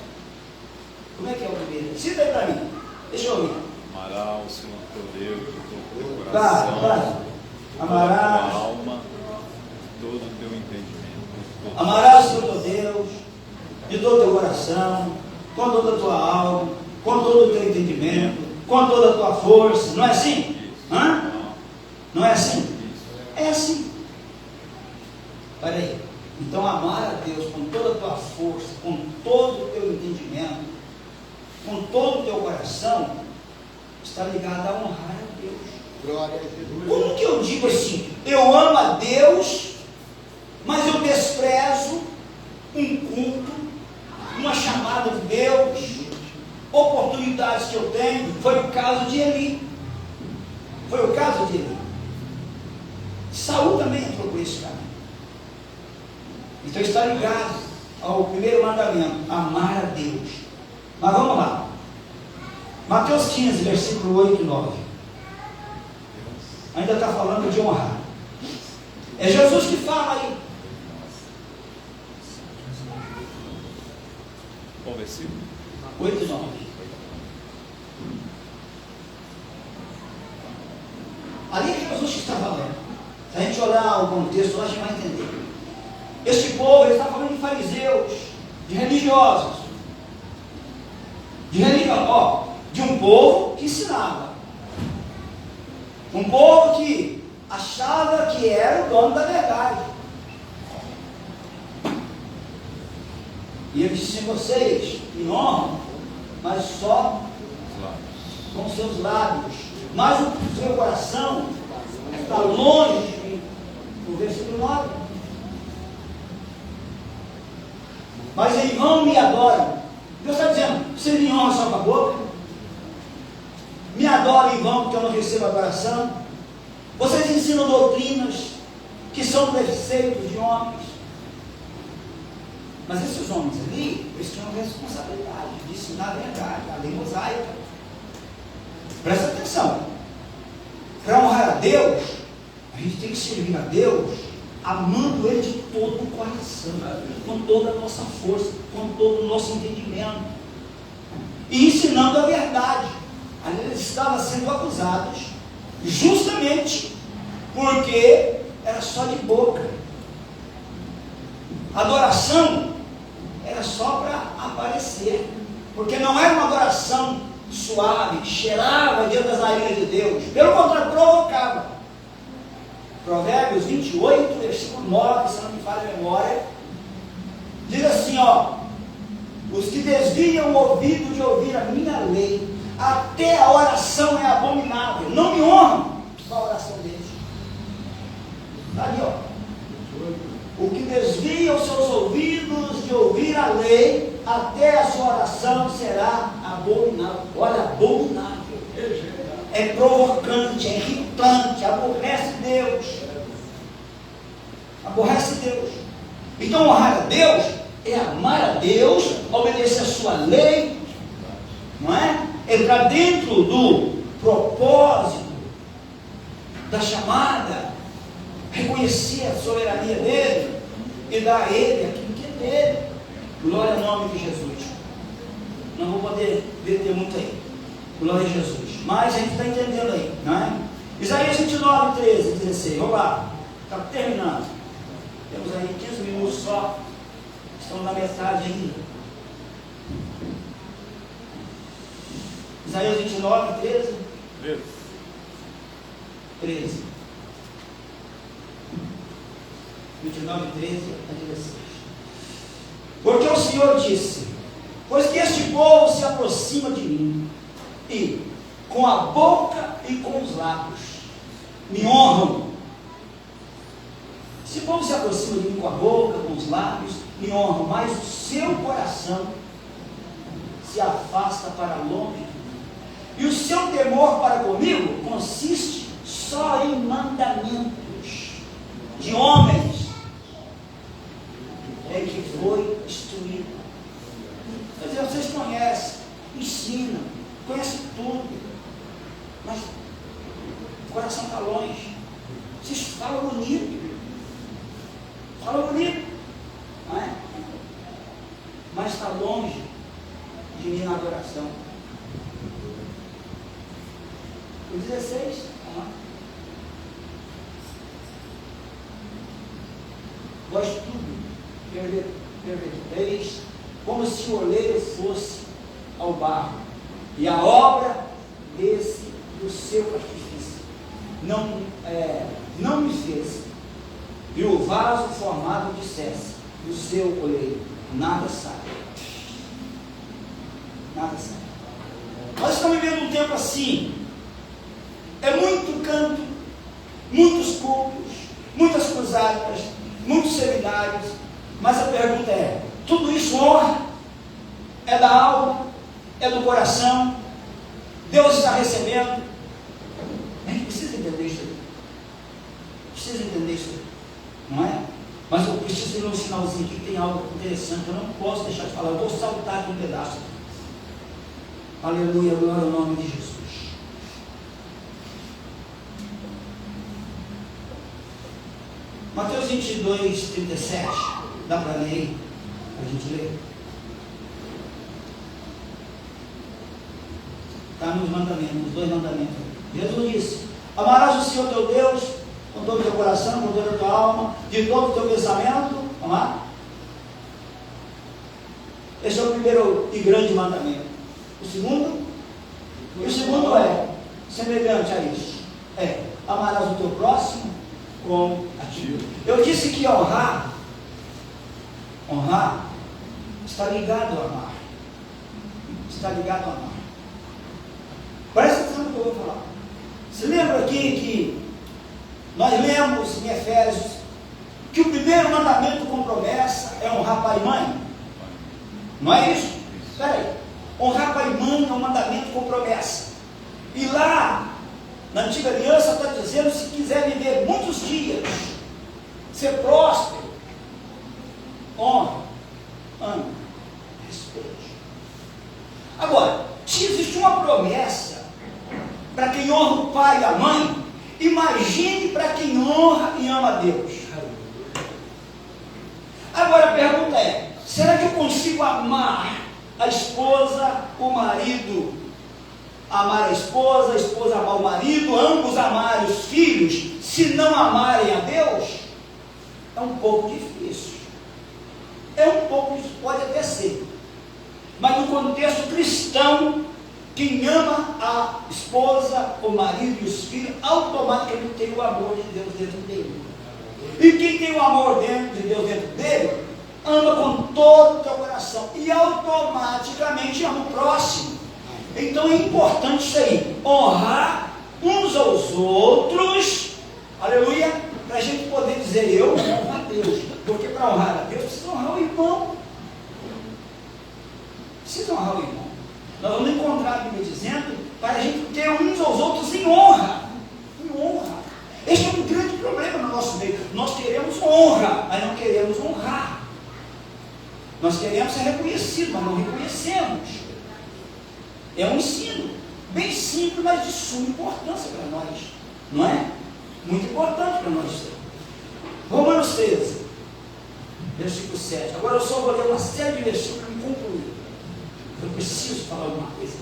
Como é que é o primeiro? Cita aí para mim, deixa eu ouvir. Amará o Senhor teu Deus de todo o teu Claro, coração, claro. toda a Amarás. tua alma, todo o teu entendimento. Amarás o Senhor teu Deus de todo o teu coração, com toda a tua alma, com todo o teu entendimento, com toda a tua força. Não é assim? Hã? Não é assim? É assim. Olha aí. Então, amar a Deus com toda a tua força, com todo o teu entendimento, com todo o teu coração, está ligado a honrar a Deus. Glória a Jesus. Como que eu digo assim? Eu amo a Deus, mas eu desprezo um culto, uma chamada de Deus, oportunidades que eu tenho. Foi o caso de Eli. Foi o caso de Eli. Saul também entrou por esse caminho. Então está ligado ao primeiro mandamento, amar a Deus. Mas vamos lá. Mateus 15, versículo 8 e 9. Ainda está falando de honrar. É Jesus que fala aí. Qual versículo? 8 e 9. Ali é Jesus que está falando. Se a gente olhar o contexto, a gente vai entender. Este povo, ele está falando de fariseus, de religiosos. De um povo que ensinava. Um povo que achava que era o dono da verdade. E ele disse: vocês me honram, mas só com seus lábios. Mas o seu coração está longe de mim. No versículo 9. Mas em vão me adoram. Deus está dizendo: vocês me honram só com a boca? Me adoram em vão porque eu não recebo adoração? Vocês ensinam doutrinas que são preceitos de homens. Mas esses homens ali, eles tinham responsabilidade de ensinar a verdade, a lei mosaica. Presta atenção. Para honrar a Deus, a gente tem que servir a Deus amando Ele de todo o coração, com toda a nossa força, com todo o nosso entendimento, e ensinando a verdade. Ali eles estavam sendo acusados justamente porque era só de boca. Adoração era só para aparecer, porque não era uma adoração suave, que cheirava diante das narinas de Deus. Pelo contrário, provocava. Provérbios 28, versículo 9, se não me falha a memória, diz assim: os que desviam o ouvido de ouvir a minha lei, até a oração é abominável. Não me honram com a oração deles. Está ali, o que desvia os seus ouvidos de ouvir a lei, até a sua oração será abominável. Olha, abominável. É provocante, é irritante, aborrece Deus. Aborrece Deus. Então honrar a Deus é amar a Deus, obedecer a sua lei, não é? Entrar dentro do propósito da chamada, reconhecer a soberania dele e dar a ele aquilo que é dele. Glória ao nome de Jesus. Não vou poder deter muito aí. Glória a Jesus. Mas a gente está entendendo aí, não é? Isaías 29, 13, 16. Vamos lá. Está terminando. Temos aí 15 minutos só. Estamos na metade ainda. Isaías 29, 13. 13. 29, 13 a 16. Porque o Senhor disse: pois que este povo se aproxima de mim, e com a boca e com os lábios me honram. Esse povo se aproxima de mim com a boca, com os lábios, me honram, mas o seu coração se afasta para longe de mim. E o seu temor para comigo consiste só em mandamentos de homens em que foi instruído. Quer dizer, vocês conhecem, ensinam, conhecem tudo, mas o coração está longe. Vocês falam bonito, não é? Mas está longe de mim na adoração. O 16, vamos lá. Vós tudo perverteis, como se o oleiro fosse ao barro, e a obra desse do seu artifício não me fez, e o vaso formado dissesse do seu oleiro, nada sai. Nada sai. Nós estamos vivendo um tempo assim. É muito canto, muitos cultos, muitas cruzadas, muitos seminários, mas a pergunta é: tudo isso honra? É da alma? É do coração? Deus está recebendo? A gente precisa entender isso aí. Precisa entender isso aí, não é? Mas eu preciso ir um sinalzinho aqui que tem algo interessante, eu não posso deixar de falar, eu vou saltar aqui um pedaço. Aleluia, glória ao nome de Jesus. Mateus 22, 37, dá para ler aí? Para a gente ler. Está nos mandamentos, nos 2 mandamentos. Jesus disse: amarás o Senhor teu Deus com todo o teu coração, com toda a tua alma, de todo o teu pensamento. Vamos lá? Esse é o primeiro e grande mandamento. O segundo? E o segundo é semelhante a isso. Amarás o teu próximo como a ti. Eu disse que honrar está ligado a amar. Está ligado a amar. Presta atenção no que eu vou falar. Você lembra aqui que nós lemos em Efésios que o primeiro mandamento com promessa é honrar pai e mãe? Não é isso? Espera aí. Honrar pai e mãe é um mandamento com promessa. E lá, na antiga aliança, está dizendo: se quiser viver muitos dias, ser próspero, honra, ame, respeite. Agora, se existe uma promessa para quem honra o pai e a mãe, imagine para quem honra e ama a Deus. Agora a pergunta é: será que eu consigo amar a esposa, o marido, amar a esposa amar o marido, ambos amarem os filhos, se não amarem a Deus? É um pouco difícil. Pode até ser. Mas no contexto cristão, quem ama a esposa, o marido e os filhos, automaticamente tem o amor de Deus dentro dele. E quem tem o amor de Deus dentro dele, ama com todo o teu coração e automaticamente ama o próximo. Então é importante isso aí, honrar uns aos outros, aleluia, para a gente poder dizer: eu honro a Deus. Porque para honrar a Deus precisa honrar o irmão. Precisa honrar o irmão. Nós vamos encontrar a Bíblia dizendo para a gente ter uns aos outros em honra. Em honra. Este é um grande problema no nosso meio. Nós queremos honra, mas não queremos honrar. Nós queremos ser reconhecidos, mas não reconhecemos. É um ensino bem simples, mas de suma importância para nós. Não é? Muito importante para nós. Romanos 13, versículo 7. Agora eu só vou ler uma série de versículos para me concluir. Eu preciso falar alguma coisa.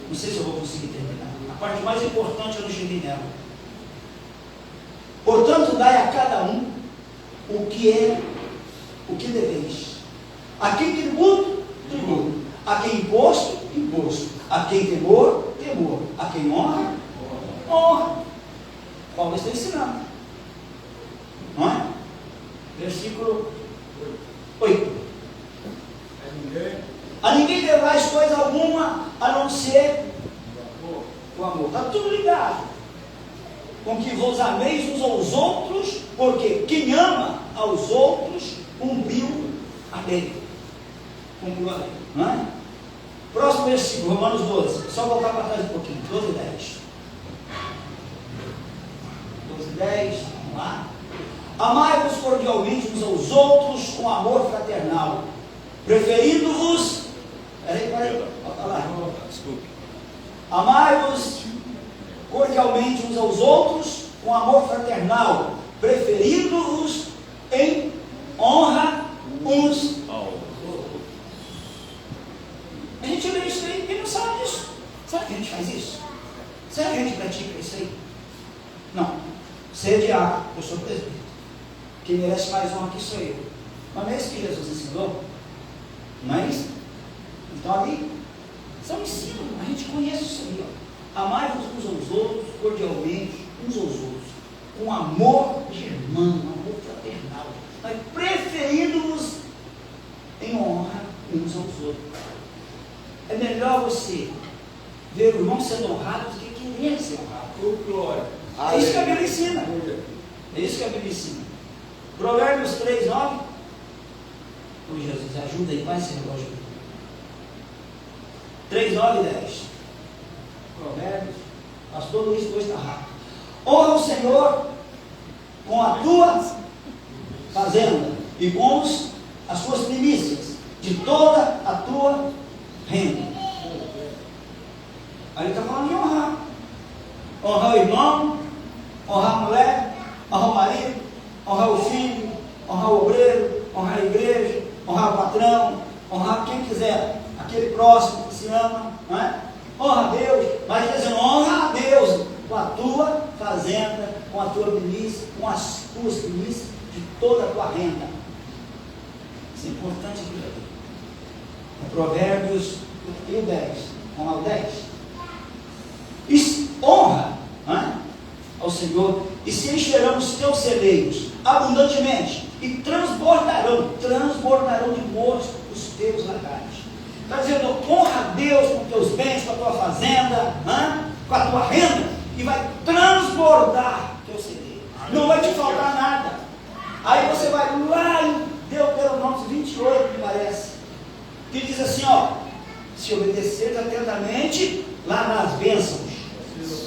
Não sei se eu vou conseguir terminar. A parte mais importante eu não cheguei nela. Portanto, dai a cada um o que deveis. A quem tributo, tributo. A quem imposto, imposto. A quem temor, temor. A quem honra, honra. Paulo está ensinando. Não é? Versículo 8. A ninguém devais coisa alguma a não ser o amor. Está tudo ligado. Com que vos ameis uns aos outros, porque quem ama aos outros cumpriu a lei. Cumpriu a lei. Não é? Próximo versículo, Romanos 12. Só voltar para trás um pouquinho. 12 e 10. 12 e 10. Vamos lá. Amai-vos cordialmente uns aos outros com amor fraternal, preferindo-vos. Peraí. Volta lá. Desculpe. Amai-vos cordialmente uns aos outros com amor fraternal, preferindo-vos em honra uns aos outros. A gente lê isso aí e não sabe disso. Será que a gente faz isso? Será que a gente pratica isso aí? Não. Ser diácono, eu sou presbítero. Quem merece mais honra que sou eu. Mas não é isso que Jesus ensinou? Não é isso? Então ali, são ensinos, a gente conhece isso aí, ó. Amai-vos uns aos outros, cordialmente, uns aos outros, com amor de irmão, amor fraternal, mas preferindo-vos em honra uns aos outros. É melhor você ver o irmão sendo honrado do que querer ser honrado. É isso que a Bíblia ensina. É isso que a Bíblia ensina. Provérbios 3, 9. Ô Jesus, ajuda aí, vai esse relógio. 3, 9 e 10. Provérbios. Pastor Luiz, depois está rápido. Honra o Senhor com a tua fazenda e com as suas primícias de toda a tua renda. Aí ele está falando de honrar. Honrar o irmão, honrar a mulher, honrar o marido, honrar o filho, honrar o obreiro, honrar a igreja, honrar o patrão, honrar quem quiser, aquele próximo que se ama, não é? Honra a Deus, mas está dizendo, honra a Deus com a tua fazenda, com a tua milícia, com as tuas milícias, de toda a tua renda. Isso é importante aqui. É Provérbios e o 10. Vamos lá, o 10. Honra, não é? Ao Senhor, e se encherão os teus celeiros abundantemente, e transbordarão de moço os teus lagares. Está dizendo, honra a Deus com teus bens, com a tua fazenda, com a tua renda, e vai transbordar o teu celeiro. Não vai te faltar nada. Aí você vai lá em Deuteronômio 28, me parece, que diz assim, ó, se obedeceres atentamente, lá nas bênçãos,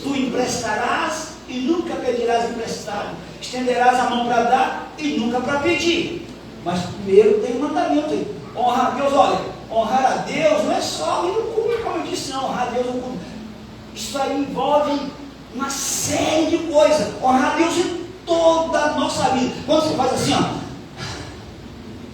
tu emprestarás e nunca pedirás emprestado, estenderás a mão para dar e nunca para pedir. Mas primeiro tem um mandamento aí, honrar a Deus. Olha, honrar a Deus não é só ir no culto, como eu disse, não, honrar a Deus no culto. Isso aí envolve uma série de coisas. Honrar a Deus em toda a nossa vida. Quando você faz assim, ó,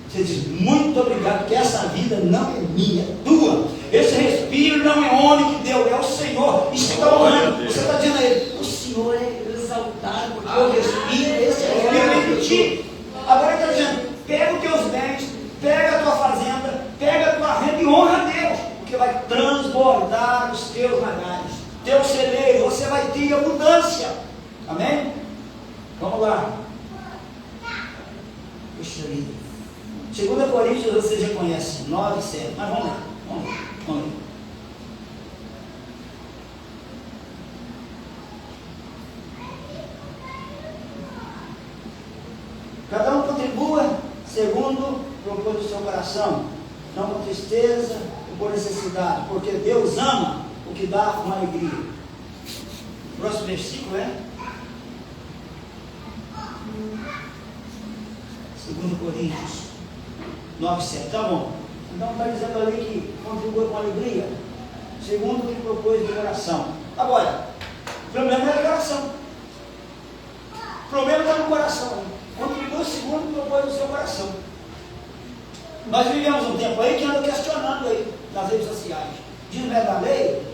você diz, muito obrigado, porque essa vida não é minha, é tua. Esse respiro não é homem que deu, é o Senhor. Isso está honrando. Você está dizendo a Ele, o Senhor é exaltado, porque eu respiro, esse respiro vem de ti. Agora ele está dizendo, pega os teus bens, pega a tua fazenda, pega a tua renda e honra a Deus, porque vai transbordar os teus lagares, teu celeiro, você vai ter abundância. Amém? Vamos lá. Puxa vida. 2 Coríntios você já conhece, 9 e 7, mas vamos lá. Vamos lá. Cada um contribua segundo propôs o seu coração, não com tristeza ou por necessidade, porque Deus ama o que dá uma alegria. O próximo versículo é 2 Coríntios 9,7. Tá bom. Então está dizendo ali que contribui com alegria, segundo o que propôs do coração. Agora, o problema não é o coração. O problema está no coração. Contribui segundo o que propôs do seu coração. Nós vivemos um tempo aí que anda questionando aí nas redes sociais. Diz não é da lei,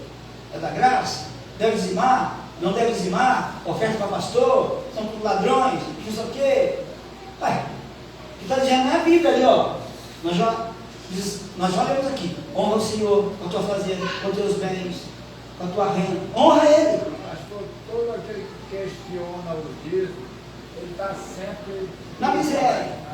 é da graça, deve dizimar, não deve dizimar, oferta para pastor, são tudo ladrões, não sei o quê. Pai, o que está dizendo não é a Bíblia ali, ó. Nós já lemos aqui, honra o Senhor com a tua fazenda, com os teus bens, com a tua renda, honra Ele. Pastor, todo aquele que questiona o dízimo, ele está sempre Na miséria.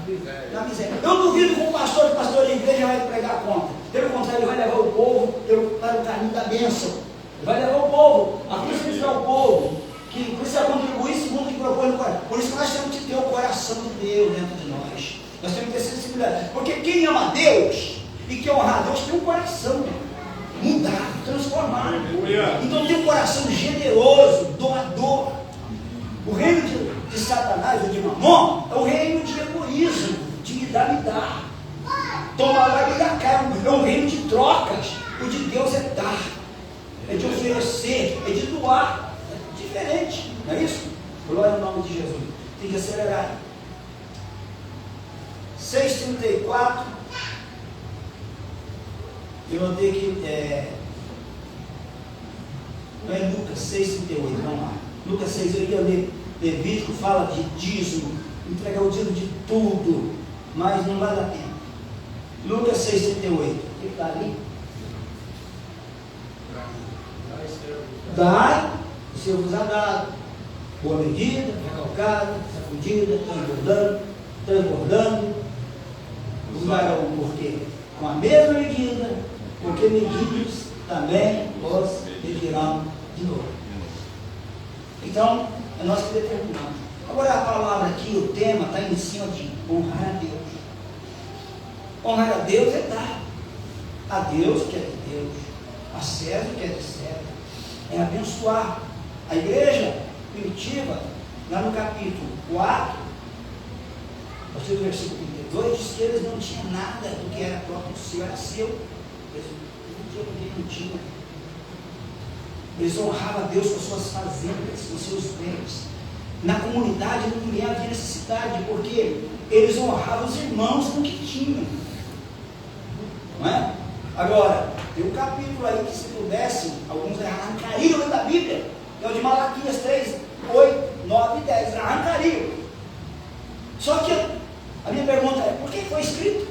Na miséria. Eu duvido que um pastor de igreja vai pregar contra. Pelo contrário, ele vai levar o povo para o caminho da bênção. Ele vai levar o povo a conscientizar o povo que precisa contribuir segundo o que propõe no coração. Por isso que nós temos que ter o coração de Deus dentro de nós. Nós temos que ter sensibilidade. Porque quem ama a Deus e quer honrar a Deus tem um coração mudado, transformado. Então tem um coração generoso, doador. O reino de Satanás ou de Mamon é o reino de egoísmo, de me dar. Toma lá e dá cá. É um reino de trocas. O de Deus é dar, é de oferecer, é de doar. É diferente, não é isso? Glória ao nome de Jesus. Tem que acelerar. 6,34. Eu notei que não é Lucas 6,38, vamos lá. Lucas 6, eu ia ler. Levítico fala de dízimo, entregar o dízimo de tudo, mas não vai dar tempo. Lucas 6,38, o que está ali? Dai, o Senhor vos há dado, boa medida, recalcada, sacudida, transbordando, vos darão, porque com a mesma medida, porque medidos também vos medirão de novo. Então, é nós que determinamos. Agora a palavra aqui, o tema, está em cima de honrar a Deus. Honrar a Deus é dar. A Deus que é de Deus, a César que é de César. É abençoar. A igreja primitiva, lá no capítulo 4, a partir do versículo 32, diz que eles não tinham nada do que era próprio seu, era seu. Eles não tinham porque não tinham. Eles honravam a Deus com suas fazendas, com seus bens. Na comunidade ninguém havia necessidade, porque eles honravam os irmãos com o que tinham. Não é? Agora, tem um capítulo aí que, se pudessem, alguns arrancariam da Bíblia, é o de Malaquias 3, 8, 9 e 10, arrancariam. Só que a minha pergunta é, por que foi escrito?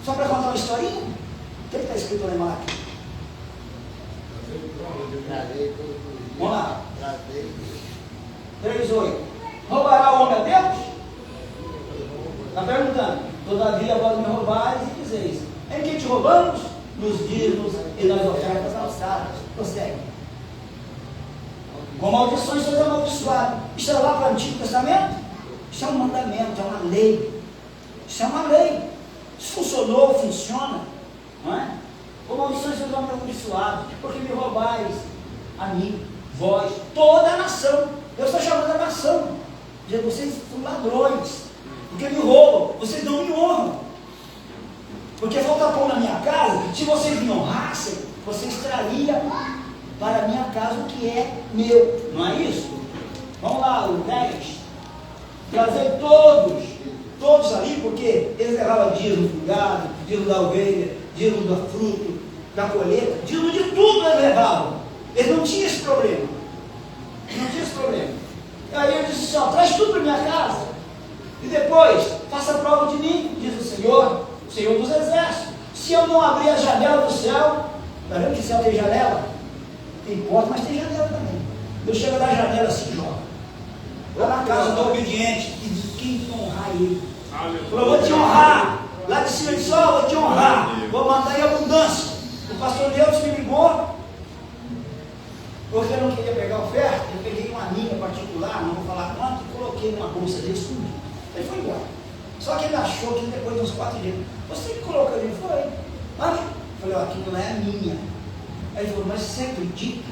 Só para contar uma historinha? O que está escrito lá em Malaquias? Vamos lá. 3,8. Roubará o homem a Deus? Está perguntando. Todavia vós me roubais e dizeis: em que te roubamos? Nos dízimos e nas ofertas lançadas. Prossegue. Com maldições sois amaldiçoados. Isso é lá para o Antigo Testamento? Isso é um mandamento, é uma lei. Isso é uma lei. Isso funcionou, funciona. Não é? Com maldições sois amaldiçoados, porque me roubais a mim, vós, toda a nação. Deus está chamando a nação. Diz, vocês são ladrões, porque me roubam, vocês não me honram. Porque falta pão na minha casa. Se vocês me honrassem, vocês trariam para a minha casa o que é meu. Não é isso? Vamos lá, o 10. Trazer todos ali, porque eles levavam dízimo do gado, dízimo da ovelha, dízimo do fruto, da colheita, dízimo de tudo eles levavam. Eles não tinham esse problema. Não tinha esse problema. E aí ele disse assim, traz tudo para minha casa. E depois, faça prova de mim, diz o Senhor dos Exércitos. Se eu não abrir a janela do céu, está vendo que o céu tem janela? Tem porta, mas tem janela também. Eu chego da janela assim, joga. Lá na casa do obediente, e diz quem honrar ele. Falou, vou te honrar. Lá de cima de sol, vou te honrar. Vou mandar em abundância. O pastor Deus me ligou, porque eu não queria pegar oferta, eu peguei uma linha particular, não vou falar quanto, e coloquei numa bolsa dele, escondi. Ele foi embora. Só que ele achou que depois de uns 4 dias, você que colocou ali? Foi. Mas, eu falei, ó, aquilo não é minha. Aí ele falou, mas você acredita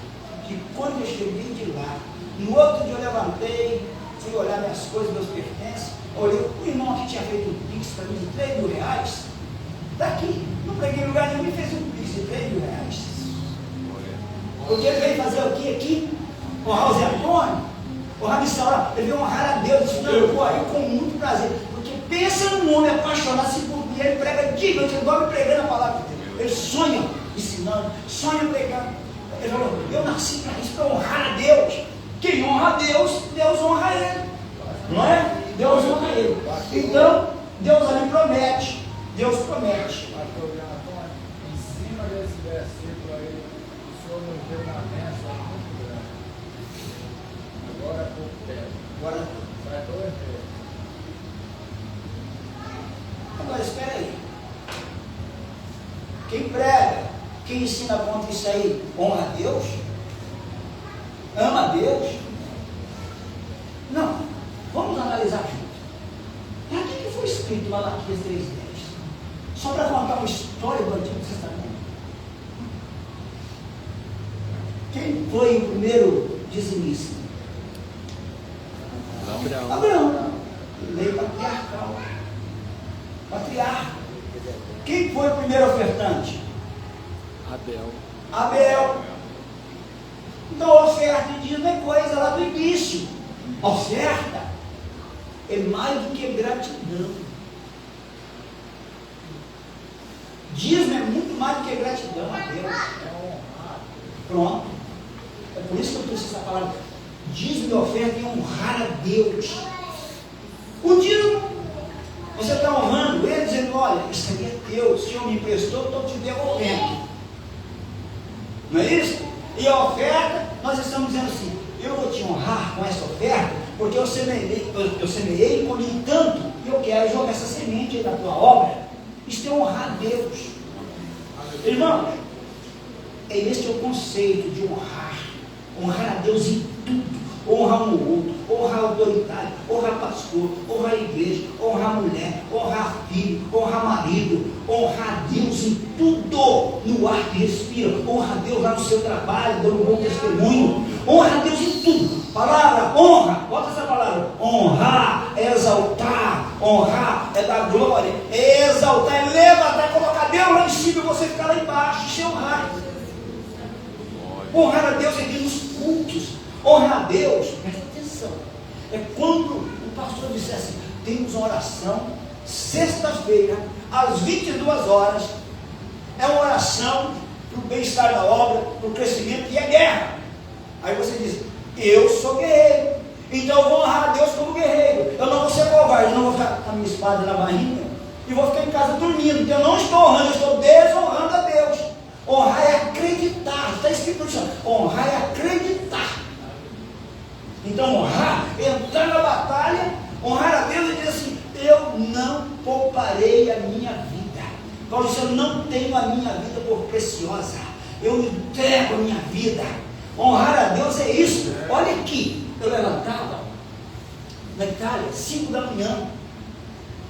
que quando eu cheguei de lá, no outro dia eu levantei, fui olhar minhas coisas, meus pertences, olhei, o irmão que tinha feito um pix para mim de R$3.000, Daqui, não preguei em lugar nenhum, me fez um pix de R$3.000. Porque ele veio fazer o quê aqui? Honrar o Zé Antônio, honrar a missão, ele veio honrar a Deus. Isso não, eu vou aí com muito prazer. Porque pensa num homem apaixonado, se por mim, ele prega de noite, ele dorme pregando a palavra de Deus. Ele sonha ensinando, sonha pregando. Ele falou, eu nasci para isso, para honrar a Deus. Quem honra a Deus, Deus honra ele. Não é? Deus honra ele. Então, Deus ali promete. Deus promete. Pastor Antônio, em cima desse versículo aí, o Senhor nos deu uma bênção muito grande. Agora é pouco tempo. Agora, Vai todo tempo. agora espera aí. Quem prega, quem ensina contra isso aí, honra a Deus? Ama a Deus? Não. Vamos analisar junto. É aqui que foi escrito Malaquias 3:10. Só para contar uma história do Antigo Testamento. Quem foi o primeiro dizimista? Abraão. Lei patriarcal. Patriarca. Quem foi o primeiro ofertante? Abel. Então a oferta de dízimo é coisa lá do início. A oferta é mais do que gratidão. Dízimo é muito mais do que gratidão a Deus. Pronto. É por isso que eu trouxe essa palavra. Dízimo e oferta é honrar a Deus. O dízimo, você está honrando ele, dizendo, olha, isso aqui é teu, o Senhor me emprestou, estou te devolvendo. Não é isso? E a oferta, nós estamos dizendo assim, eu vou te honrar com essa oferta, porque eu semeei e colhi tanto, e eu quero jogar essa semente aí na tua obra. Isso é honrar a Deus. Irmãos, este é o conceito de honrar. Honrar a Deus em tudo. Honrar um ou outro, honrar a autoridade, honrar pastor, honrar a igreja, honrar a mulher, honrar filho, honrar marido, honrar a Deus em tudo, no ar que respira, honrar a Deus lá no seu trabalho, dando um bom testemunho, honrar a Deus em tudo. Palavra, honra, bota essa palavra, honrar, é exaltar, honrar é dar glória, é exaltar, é levantar, colocar Deus lá em cima e você ficar lá embaixo, isso é honrar. Honrar a Deus é vir nos cultos. Honrar a Deus, presta atenção, é quando o pastor disse assim, temos uma oração, sexta-feira, às 22 horas, é uma oração para o bem-estar da obra, para o crescimento, e é guerra. Aí você diz, eu sou guerreiro, então eu vou honrar a Deus como guerreiro, eu não vou ser covarde, eu não vou ficar com a minha espada na barriga, e vou ficar em casa dormindo, então eu não estou honrando, eu estou desonrando a Deus. Honrar é acreditar, está escrito no chão, honrar é acreditar. Então honrar, entrar na batalha, honrar a Deus e dizer assim, eu não pouparei a minha vida. Paulo disse, eu não tenho a minha vida por preciosa, eu entrego a minha vida. Honrar a Deus é isso. Olha aqui, eu levantava na Itália, 5 da manhã,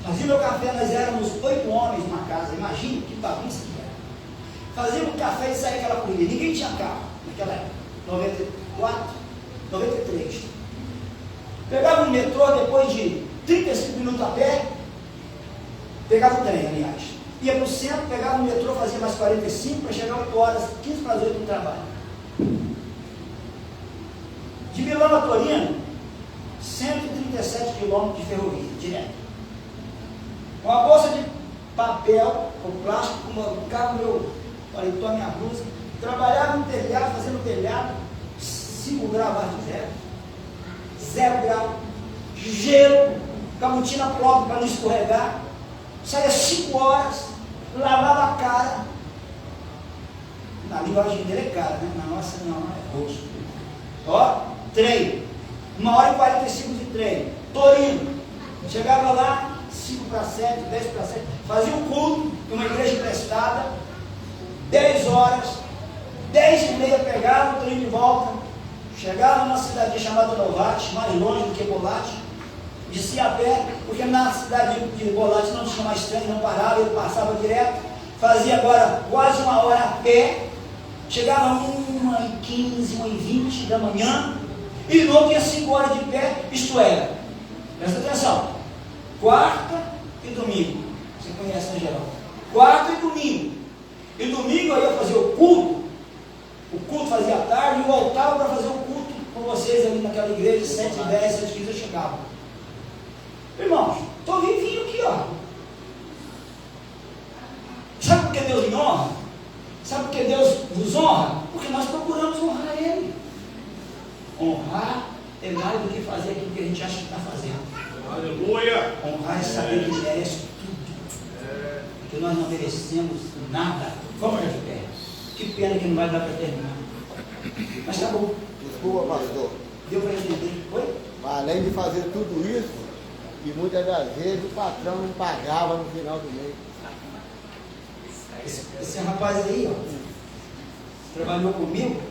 fazia meu café, nós éramos 8 homens numa casa, imagine que bagunça que era. Fazíamos um café e saía aquela corrida, ninguém tinha carro naquela época, 94, 93. Pegava um metrô depois de 35 minutos a pé, pegava o trem, aliás. Ia para o centro, pegava o metrô, fazia mais 45 para chegar 8 horas, 15 para as 8 no trabalho. De Milão a Torino, 137 quilômetros de ferrovia, direto. Com a bolsa de papel, ou plástico, colocava meu paletó, minha blusa, trabalhava no telhado, fazendo telhado, 5 graus abaixo de zero, 0 grau, gelo, camutina própria para não escorregar, saia 5 horas, lavava a cara, na linguagem dele é cara, né? Na nossa não, é rosto. Ó, treino, 1h45 de treino, Torino, chegava lá, 5 para 7, 10 para 7, fazia um culto, uma igreja emprestada, 10 horas, 10h30 pegava o trem de volta, chegava numa cidade chamada Novate, mais longe do que Bolate, descia a pé, porque na cidade de Bolate não tinha mais trem, não parava, ele passava direto, fazia agora quase 1 hora a pé, chegava 1h15, 1h20 da manhã, e de novo tinha 5 horas de pé, isto era, presta atenção, quarta e domingo, você conhece, né, geral? quarta e domingo. E domingo eu ia fazer o culto fazia à tarde, e eu voltava para fazer o culto com vocês ali naquela igreja, 7h10, 7h15 eu chegava. Irmãos, estou vivinho aqui, ó. Sabe por que Deus me honra? Sabe por que Deus nos honra? Porque nós procuramos honrar Ele. Honrar é mais do que fazer aquilo que a gente acha que está fazendo. Aleluia! Honrar é saber que merece tudo. Porque nós não merecemos nada. Vamos de pé. Que pena que não vai dar para terminar. Mas tá bom. Desculpa, pastor. Deu para entender? Oi? Mas além de fazer tudo isso, e muitas das vezes o patrão não pagava no final do mês. Esse rapaz aí, ó, trabalhou comigo.